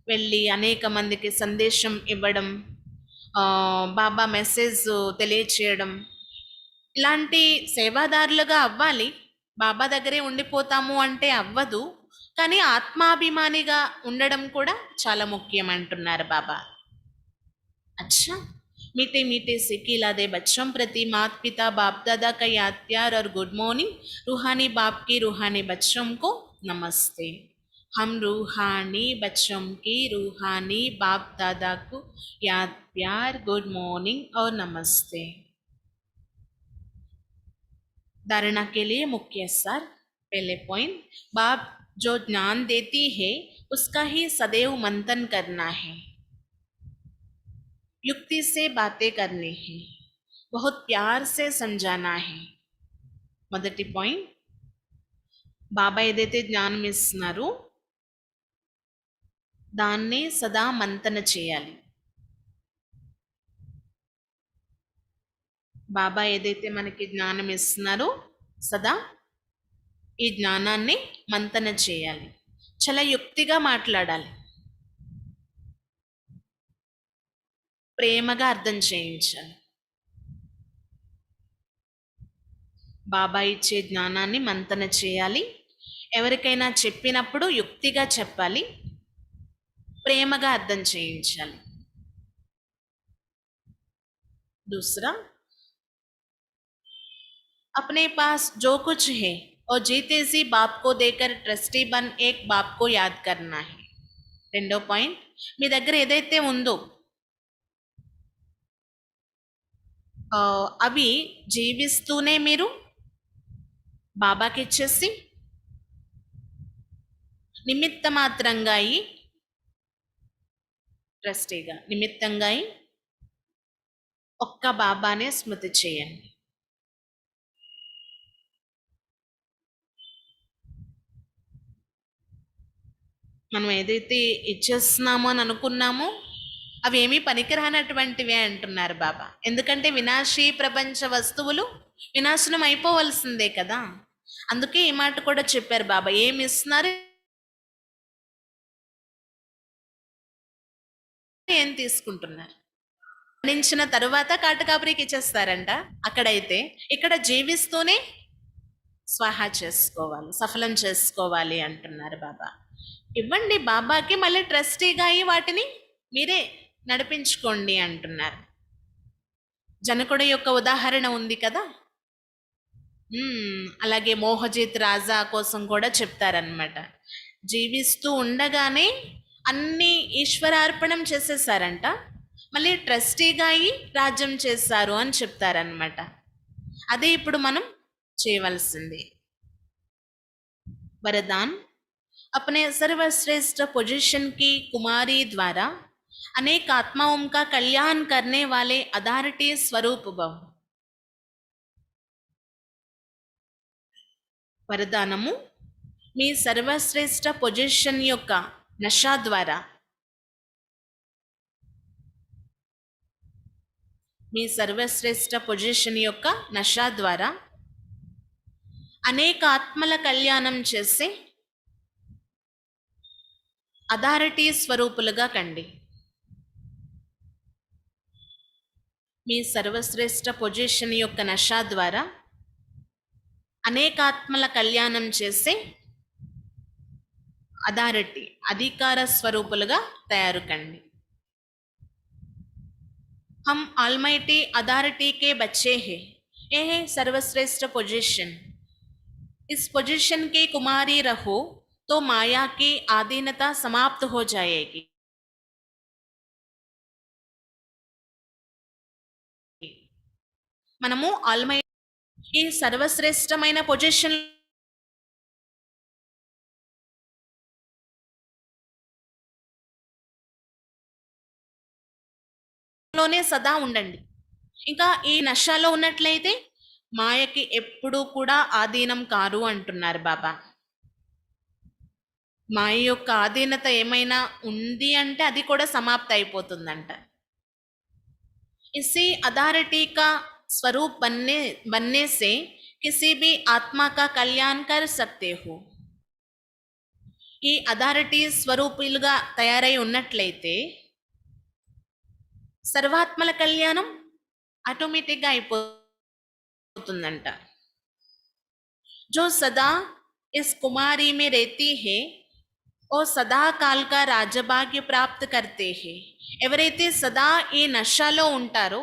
వెళ్ళి అనేక మందికి సందేశం ఇవ్వడం, బాబా మెసేజ్ తెలియచేయడం, ఇలాంటి సేవాదారులుగా అవ్వాలి. బాబా దగ్గరే ఉండిపోతాము అంటే అవ్వదు, కానీ ఆత్మాభిమానిగా ఉండడం కూడా చాలా ముఖ్యం అంటున్నారు బాబా. अच्छा, मीठे मीठे से खिलादे बच्चों प्रति माता पिता बाप दादा का याद प्यार और गुड मॉर्निंग. रूहानी बाप की रूहानी बच्चों को नमस्ते. हम रूहानी बच्चों की रूहानी बाप दादा को याद प्यार गुड मॉर्निंग और नमस्ते. धारणा के लिए मुख्य सार. पहले पॉइंट, बाप जो ज्ञान देती है उसका ही सदैव मंथन करना है, युक्ति से बातें करनी है, बहुत प्यार से समझाना है. మొదటి పాయింట్, బాబా ఏదైతే జ్ఞానం ఇస్తున్నారో దాన్ని సదా మంతన చేయాలి. బాబా ఏదైతే మనకి జ్ఞానం ఇస్తున్నారో సదా ఈ జ్ఞానాన్ని మంతన చేయాలి, చాలా యుక్తిగా మాట్లాడాలి, ప్రేమగా అర్థం చేయించాలి. బాబా ఇచ్చే జ్ఞానాన్ని మంతన చేయాలి, ఎవరికైనా చెప్పినప్పుడు యుక్తిగా చెప్పాలి, ప్రేమగా అర్థం చేయించాలి. दूसरा, अपने पास जो कुछ है और जीते जी बाप को देकर ट्रस्टी बन एक बाप को याद करना है. రెండో పాయింట్, మీ దగ్గర ఏదైతే ఉందో అవి జీవిస్తూనే మీరు బాబాకి ఇచ్చేసి నిమిత్త మాత్రంగా అయి ట్రస్టీగా నిమిత్తంగా అయి ఒక్క బాబానే స్మృతి చేయండి. మనం ఏదైతే ఇచ్చేస్తున్నామో అని అనుకున్నామో అవి ఏమీ పనికిరానటువంటివే అంటున్నారు బాబా. ఎందుకంటే వినాశీ ప్రపంచ వస్తువులు వినాశనం అయిపోవలసిందే కదా. అందుకే ఈ మాట కూడా చెప్పారు బాబా, ఏమి ఇస్తున్నారు ఏం తీసుకుంటున్నారు. మరణించిన తరువాత కాటకాపురికి ఇచ్చేస్తారంట అక్కడైతే, ఇక్కడ జీవిస్తూనే స్వాహా చేసుకోవాలి, సఫలం చేసుకోవాలి అంటున్నారు బాబా. ఇవ్వండి బాబాకి, మళ్ళీ ట్రస్టీగా అయ్యి వాటిని మీరే నడిపించుకోండి అంటున్నారు. జనకుడి యొక్క ఉదాహరణ ఉంది కదా. అలాగే మోహజిత్ రాజా కోసం కూడా చెప్తారనమాట. జీవిస్తూ ఉండగానే అన్ని ఈశ్వరార్పణం చేసేసారంట, మళ్ళీ ట్రస్టీగా అయ్యి రాజ్యం చేశారు అని చెప్తారనమాట. అదే ఇప్పుడు మనం చేయవలసింది. वरदान, अपने सर्वश्रेष्ठ पोजीशन की कुमारी द्वारा अनेक आत्माओं का कल्याण करने वाले अथॉरिटी स्वरूप भव. వరదానము, మీ సర్వశ్రేష్ఠ పొజిషన్ యొక్క నషా ద్వారా, మీ సర్వశ్రేష్ఠ పొజిషన్ యొక్క నషా ద్వారా అనేక ఆత్మల కళ్యాణం చేసే అథారిటీ స్వరూపులుగా కండి. మీ సర్వశ్రేష్ఠ పొజిషన్ యొక్క నషా ద్వారా అనేక ఆత్మల కళ్యాణం చేసే అథారిటీ అధికార స్వరూపులుగా తయారు కండి. हम ऑलमाइटी अथॉरिटी के बच्चे हैं, ये है सर्वश्रेष्ठ पोजीशन. इस पोजीशन की कुमारी रहो तो माया की आधीनता समाप्त हो जाएगी. మనము ఆల్మైటీ ఈ సర్వశ్రేష్టమైన పొజిషన్ లోనే సదా ఉండండి. ఇంకా ఈ నషాలో ఉన్నట్లయితే మాయకి ఎప్పుడూ కూడా ఆధీనం కారు అంటున్నారు బాబా. మాయ యొక్క ఆధీనత ఏమైనా ఉంది అంటే అది కూడా సమాప్త అయిపోతుందంట. इसी अथॉरिटी का स्वरूप बनने से किसी भी आत्मा का कल्याण कर सकते हो. ఈ అథారిటీ స్వరూపులుగా తయారై ఉన్నట్లయితే సర్వాత్మల కళ్యాణం ఆటోమేటిక్గా అయిపోతుందంట. जो सदा इस कुमारी में रहती है वो सदा काल का राजभाग्य प्राप्त करते हैं. ఎవరైతే సదా ఈ నషాలో ఉంటారో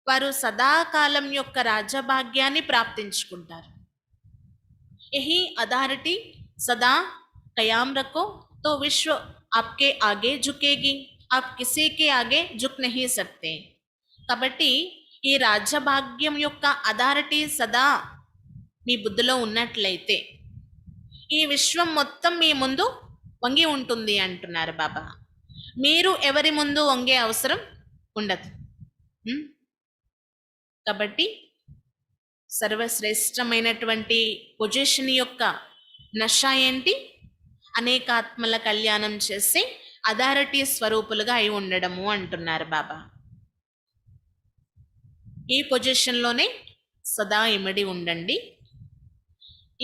వారు సదాకాలం యొక్క రాజభాగ్యాన్ని ప్రాప్తించుకుంటారు. यही अथॉरिटी सदा कयाम रखो तो विश्व आपके आगे झुकेगी, आप किसी के आगे झुक नहीं सकते. కాబట్టి ఈ రాజ్యభాగ్యం యొక్క అథారిటీ సదా మీ బుద్ధిలో ఉన్నట్లయితే ఈ విశ్వం మొత్తం మీ ముందు వంగి ఉంటుంది అంటున్నారు బాబా. మీరు ఎవరి ముందు వంగే అవసరం ఉండదు. కాబట్టి సర్వశ్రేష్టమైనటువంటి పొజిషన్ యొక్క నషా ఏంటి? అనేక ఆత్మల కళ్యాణం చేసి అథారిటీ స్వరూపులుగా అయి ఉండడము అంటున్నారు బాబా. ఈ పొజిషన్లోనే సదా ఇమిడి ఉండండి.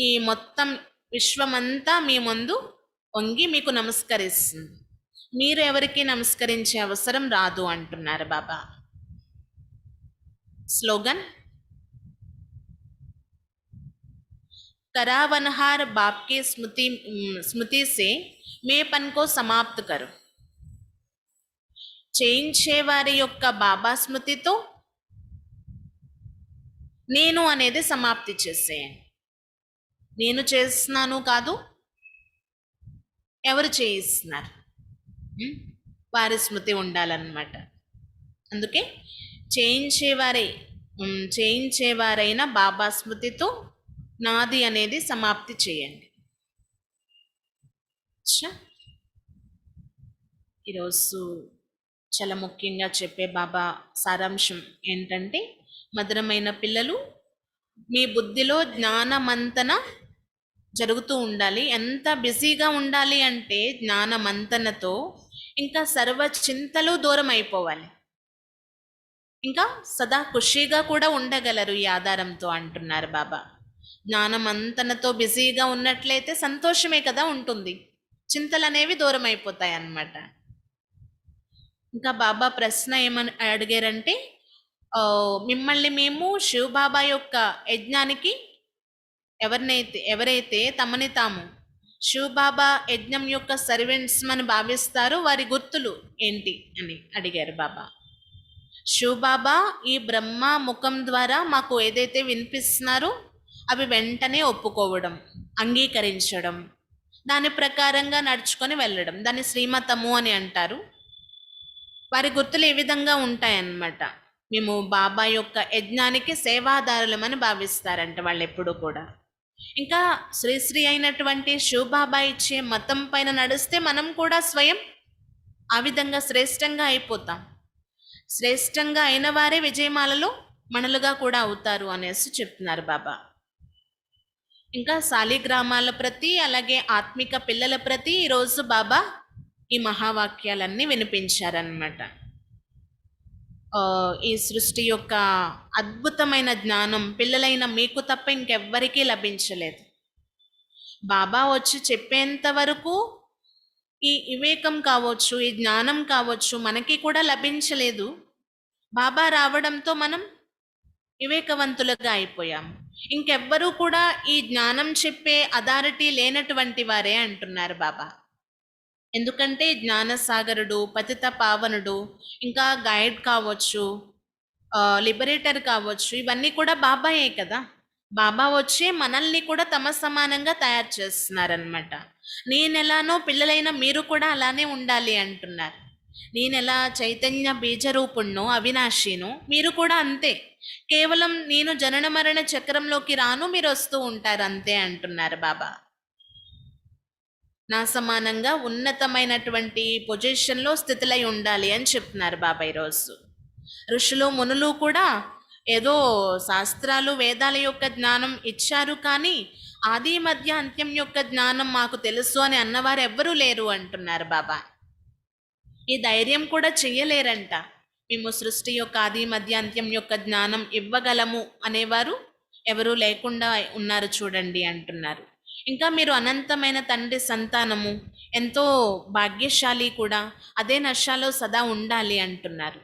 ఈ మొత్తం విశ్వమంతా మీ ముందు వంగి మీకు నమస్కరిస్తుంది, మీరు ఎవరికి నమస్కరించే అవసరం రాదు అంటున్నారు బాబా. స్లోగన్, करावनहार बाप की स्मृति से మేపన్ को समाप्त करो. చేయించేవారి యొక్క బాబా స్మృతితో నేను అనేది సమాప్తి చేసేయండి. నేను చేస్తున్నాను కాదు, ఎవరు చేయిస్తున్నారు, ఉం? వారి స్మృతి ఉండాలన్నమాట. అందుకే చేయించేవారే చేయించేవారైన బాబా స్మృతితో నాది అనేది సమాప్తి చేయండి. అచ్చా, ఈరోజు చాలా ముఖ్యంగా చెప్పే బాబా సారాంశం ఏంటంటే, మధురమైన పిల్లలు, మీ బుద్ధిలో జ్ఞానమంతన జరుగుతూ ఉండాలి. ఎంత బిజీగా ఉండాలి అంటే జ్ఞానమంతనతో ఇంకా సర్వ చింతలు దూరం అయిపోవాలి. ఇంకా సదా ఖుషీగా కూడా ఉండగలరు ఈ ఆధారంతో అంటున్నారు బాబా. జ్ఞానమంతనతో బిజీగా ఉన్నట్లయితే సంతోషమే కదా ఉంటుంది, చింతలు అనేవి దూరం అయిపోతాయి అన్నమాట. ఇంకా బాబా ప్రశ్న ఏమని అడిగారంటే, మిమ్మల్ని మేము శివబాబా యొక్క యజ్ఞానికి ఎవరైతే తమని తాము శివబాబా యజ్ఞం యొక్క సర్వెంట్స్ అని భావిస్తారో వారి గుర్తులు ఏంటి అని అడిగారు బాబా. శివబాబా ఈ బ్రహ్మ ముఖం ద్వారా మాకు ఏదైతే వినిపిస్తున్నారో అవి వెంటనే ఒప్పుకోవడం, అంగీకరించడం, దాని ప్రకారంగా నడుచుకొని వెళ్ళడం, దాన్ని శ్రీమతము అని అంటారు. వారి గుర్తులు ఏ విధంగా ఉంటాయన్నమాట. మేము బాబా యొక్క యజ్ఞానికి సేవాదారులమని భావిస్తారంట వాళ్ళు ఎప్పుడు కూడా. ఇంకా శ్రీశ్రీ అయినటువంటి శివబాబా ఇచ్చే మతం పైన నడిస్తే మనం కూడా స్వయం ఆ విధంగా శ్రేష్టంగా అయిపోతాం. శ్రేష్టంగా అయిన వారే విజయమాలలో మణులుగా కూడా అవుతారు అనేసి చెప్తున్నారు బాబా. ఇంకా శాలిగ్రామాల ప్రతి, అలాగే ఆత్మిక పిల్లల ప్రతి ఈరోజు బాబా ఈ మహావాక్యాలన్నీ వినిపించారనమాట. ఈ సృష్టి యొక్క అద్భుతమైన జ్ఞానం పిల్లలైన మీకు తప్ప ఇంకెవ్వరికీ లభించలేదు. బాబా వచ్చి చెప్పేంత వరకు ఈ వివేకం కావచ్చు, ఈ జ్ఞానం కావచ్చు మనకి కూడా లభించలేదు. బాబా రావడంతో మనం వివేకవంతులుగా అయిపోయాం. ఇంకెవ్వరూ కూడా ఈ జ్ఞానం చెప్పే అథారిటీ లేనటువంటి వారే అంటున్నారు బాబా. ఎందుకంటే జ్ఞానసాగరుడు, పతిత పావనుడు, ఇంకా గైడ్ కావచ్చు, లిబరేటర్ కావచ్చు, ఇవన్నీ కూడా బాబాయే కదా. బాబా వచ్చి మనల్ని కూడా తమ సమానంగా తయారు చేస్తున్నారనమాట. నేనెలానో పిల్లలైన మీరు కూడా అలానే ఉండాలి అంటున్నారు. నేనెలా చైతన్య బీజరూపుణ్ణో, అవినాశినో, మీరు కూడా అంతే. కేవలం నేను జనన మరణ చక్రంలోకి రాను, మీరు వస్తూ ఉంటారు అంతే అంటున్నారు బాబా. నా సమానంగా ఉన్నతమైనటువంటి పొజిషన్లో స్థితిలై ఉండాలి అని చెప్తున్నారు బాబా ఈరోజు. ఋషులు మునులు కూడా ఏదో శాస్త్రాలు వేదాల యొక్క జ్ఞానం ఇచ్చారు, కానీ ఆది మధ్య అంత్యం యొక్క జ్ఞానం మాకు తెలుసు అని అన్నవారు ఎవ్వరూ లేరు అంటున్నారు బాబా. ఈ ధైర్యం కూడా చెయ్యలేరంట. మేము సృష్టి యొక్క ఆది మధ్య అంత్యం యొక్క జ్ఞానం ఇవ్వగలము అనేవారు ఎవరూ లేకుండా ఉన్నారు చూడండి అంటున్నారు. ఇంకా మీరు అనంతమైన తండ్రి సంతానము, ఎంతో భాగ్యశాలి కూడా, అదే నశాలో సదా ఉండాలి అంటున్నారు.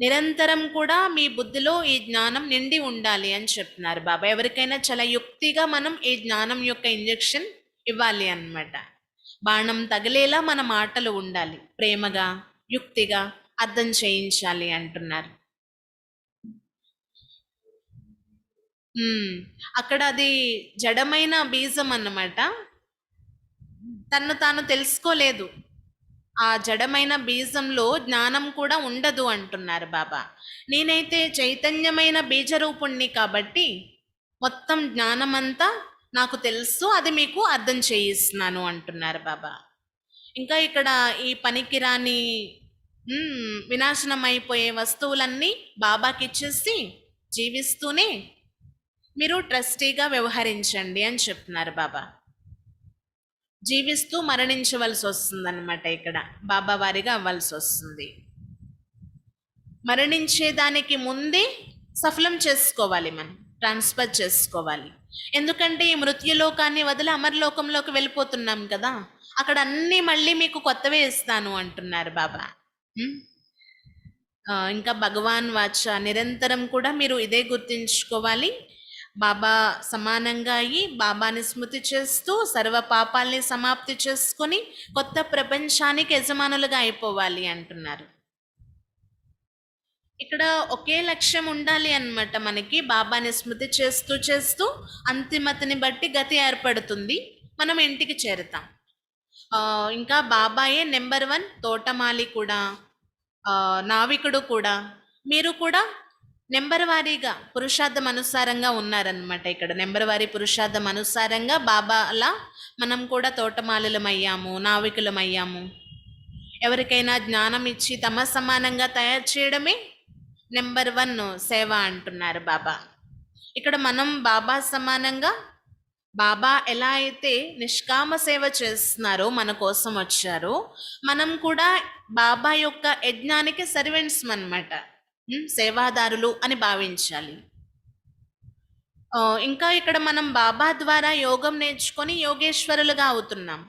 నిరంతరం కూడా మీ బుద్ధిలో ఈ జ్ఞానం నిండి ఉండాలి అని చెప్తున్నారు బాబా. ఎవరికైనా చాలా యుక్తిగా మనం ఈ జ్ఞానం యొక్క ఇంజెక్షన్ ఇవ్వాలి అన్నమాట. బాణం తగిలేలా మన మాటలు ఉండాలి, ప్రేమగా యుక్తిగా అర్థం చేయించాలి అంటున్నారు. అక్కడ అది జడమైన బీజం అన్నమాట. తను తాను తెలుసుకోలేదు. ఆ జడమైన బీజంలో జ్ఞానం కూడా ఉండదు అంటున్నారు బాబా. నేనైతే చైతన్యమైన బీజరూపుణ్ణి కాబట్టి మొత్తం జ్ఞానమంతా నాకు తెలుసు, అది మీకు అర్థం చేయిస్తున్నాను అంటున్నారు బాబా. ఇంకా ఇక్కడ ఈ పనికిరాని వినాశనం అయిపోయే వస్తువులన్నీ బాబాకి ఇచ్చేసి జీవిస్తూనే మీరు ట్రస్టీగా వ్యవహరించండి అని చెప్తున్నారు బాబా. జీవిస్తూ మరణించవలసి వస్తుందన్నమాట. ఇక్కడ బాబా వారిగా అవ్వాల్సి వస్తుంది. మరణించేదానికి ముందే సఫలం చేసుకోవాలి, మనం ట్రాన్స్ఫర్ చేసుకోవాలి. ఎందుకంటే ఈ మృత్యులోకాన్ని వదిలి అమరలోకంలోకి వెళ్ళిపోతున్నాం కదా, అక్కడ అన్నీ మళ్ళీ మీకు కొత్తవే ఇస్తాను అంటున్నారు బాబా. ఇంకా భగవాన్ వాచ నిరంతరం కూడా మీరు ఇదే గుర్తుంచుకోవాలి. బాబా సమానంగా అయ్యి బాబాని స్మృతి చేస్తూ సర్వ పాపాల్ని సమాప్తి చేసుకొని కొత్త ప్రపంచానికి యజమానులుగా అయిపోవాలి అంటున్నారు. ఇక్కడ ఒకే లక్ష్యం ఉండాలి అన్నమాట మనకి. బాబాని స్మృతి చేస్తూ చేస్తూ అంతిమతిని బట్టి గతి ఏర్పడుతుంది, మనం ఇంటికి చేరుతాం. ఇంకా బాబాయే నెంబర్ 1, తోటమాలి కూడా, నావికుడు కూడా. మీరు కూడా నెంబర్ వారీగా పురుషార్థం అనుసారంగా ఉన్నారనమాట. ఇక్కడ నెంబర్ వారీ పురుషార్థం అనుసారంగా బాబా అలా మనం కూడా తోటమాలులమయ్యాము, నావికులమయ్యాము. ఎవరికైనా జ్ఞానం ఇచ్చి తమ సమానంగా తయారు చేయడమే నెంబర్ 1 సేవ అంటున్నారు బాబా. ఇక్కడ మనం బాబా సమానంగా, బాబా ఎలా అయితే నిష్కామ సేవ చేస్తున్నారో, మన కోసం వచ్చారో, మనం కూడా బాబా యొక్క యజ్ఞానికి సర్వెంట్స్ అన్నమాట, సేవాదారులు అని భావించాలి. ఇంకా ఇక్కడ మనం బాబా ద్వారా యోగం నేర్చుకొని యోగేశ్వరులుగా అవుతున్నాం.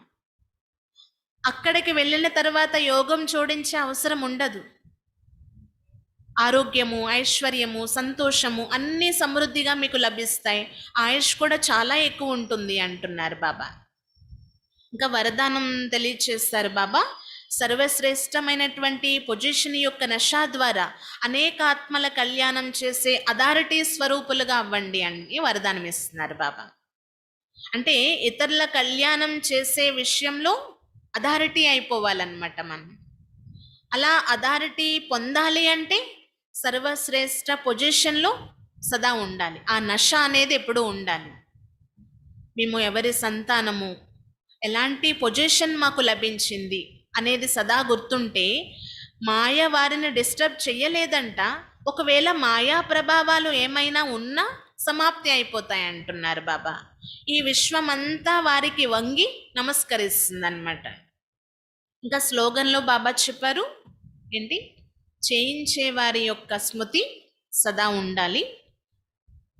అక్కడికి వెళ్ళిన తర్వాత యోగం చూడించే అవసరం ఉండదు. ఆరోగ్యము, ఐశ్వర్యము, సంతోషము అన్నీ సమృద్ధిగా మీకు లభిస్తాయి. ఆయుష్ కూడా చాలా ఎక్కువ ఉంటుంది అంటున్నారు బాబా. ఇంకా వరదానం తెలియచేస్తారు బాబా. సర్వశ్రేష్టమైనటువంటి పొజిషన్ యొక్క నషా ద్వారా అనేక ఆత్మల కళ్యాణం చేసే అథారిటీ స్వరూపులుగా అవ్వండి అని వరదానం ఇస్తున్నారు బాబా. అంటే ఇతరుల కళ్యాణం చేసే విషయంలో అథారిటీ అయిపోవాలన్నమాట మనం. అలా అథారిటీ పొందాలి అంటే సర్వశ్రేష్ఠ పొజిషన్లో సదా ఉండాలి. ఆ నష అనేది ఎప్పుడూ ఉండాలి. మేము ఎవరి సంతానము, ఎలాంటి పొజిషన్ మాకు లభించింది అనేది సదా గుర్తుంటే మాయ వారిని డిస్టర్బ్ చెయ్యలేదంట. ఒకవేళ మాయా ప్రభావాలు ఏమైనా ఉన్నా సమాప్తి అయిపోతాయి అంటున్నారు బాబా. ఈ విశ్వమంతా వారికి వంగి నమస్కరిస్తుంది అన్నమాట. ఇంకా స్లోగన్లో బాబా చెప్పారు ఏంటి, చేయించే వారి యొక్క స్మృతి సదా ఉండాలి,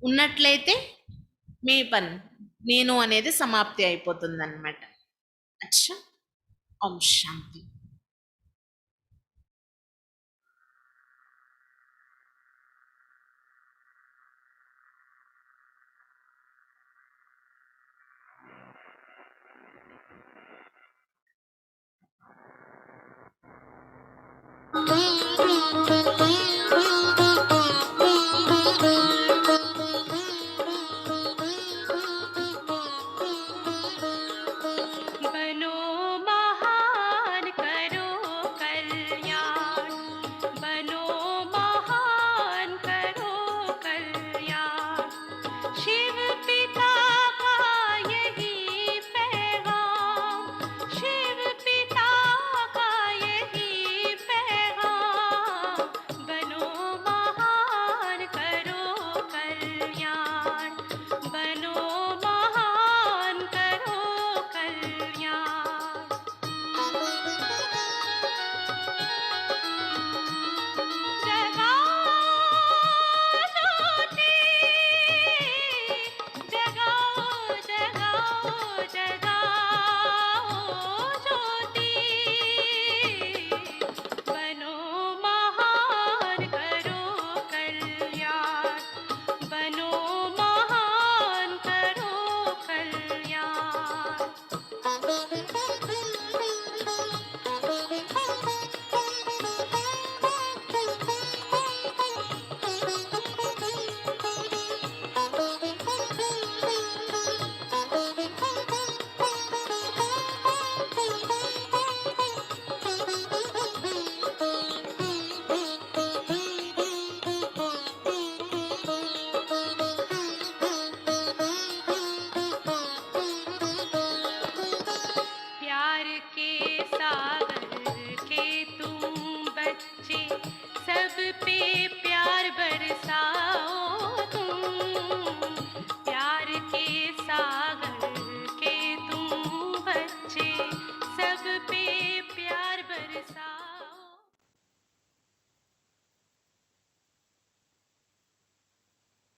ఉన్నట్లయితే మీ పని నేను అనేది సమాప్తి అయిపోతుంది అన్నమాట. అచ్చా, ఓం శాంతి. बनो महान करो कल्याण, बनो महान करो कल्याण। शिव पिता का यही पैगाम, शिव पिता का यही पैगाम। बनो महान करो कल्याण, बनो महान करो कल्याण। जगाओ ज्योति, जगाओ जगाओ जगाओ ज्योति। बनो महान करो कल्याण, बनो महान करो कल्याण। प्यार के सागर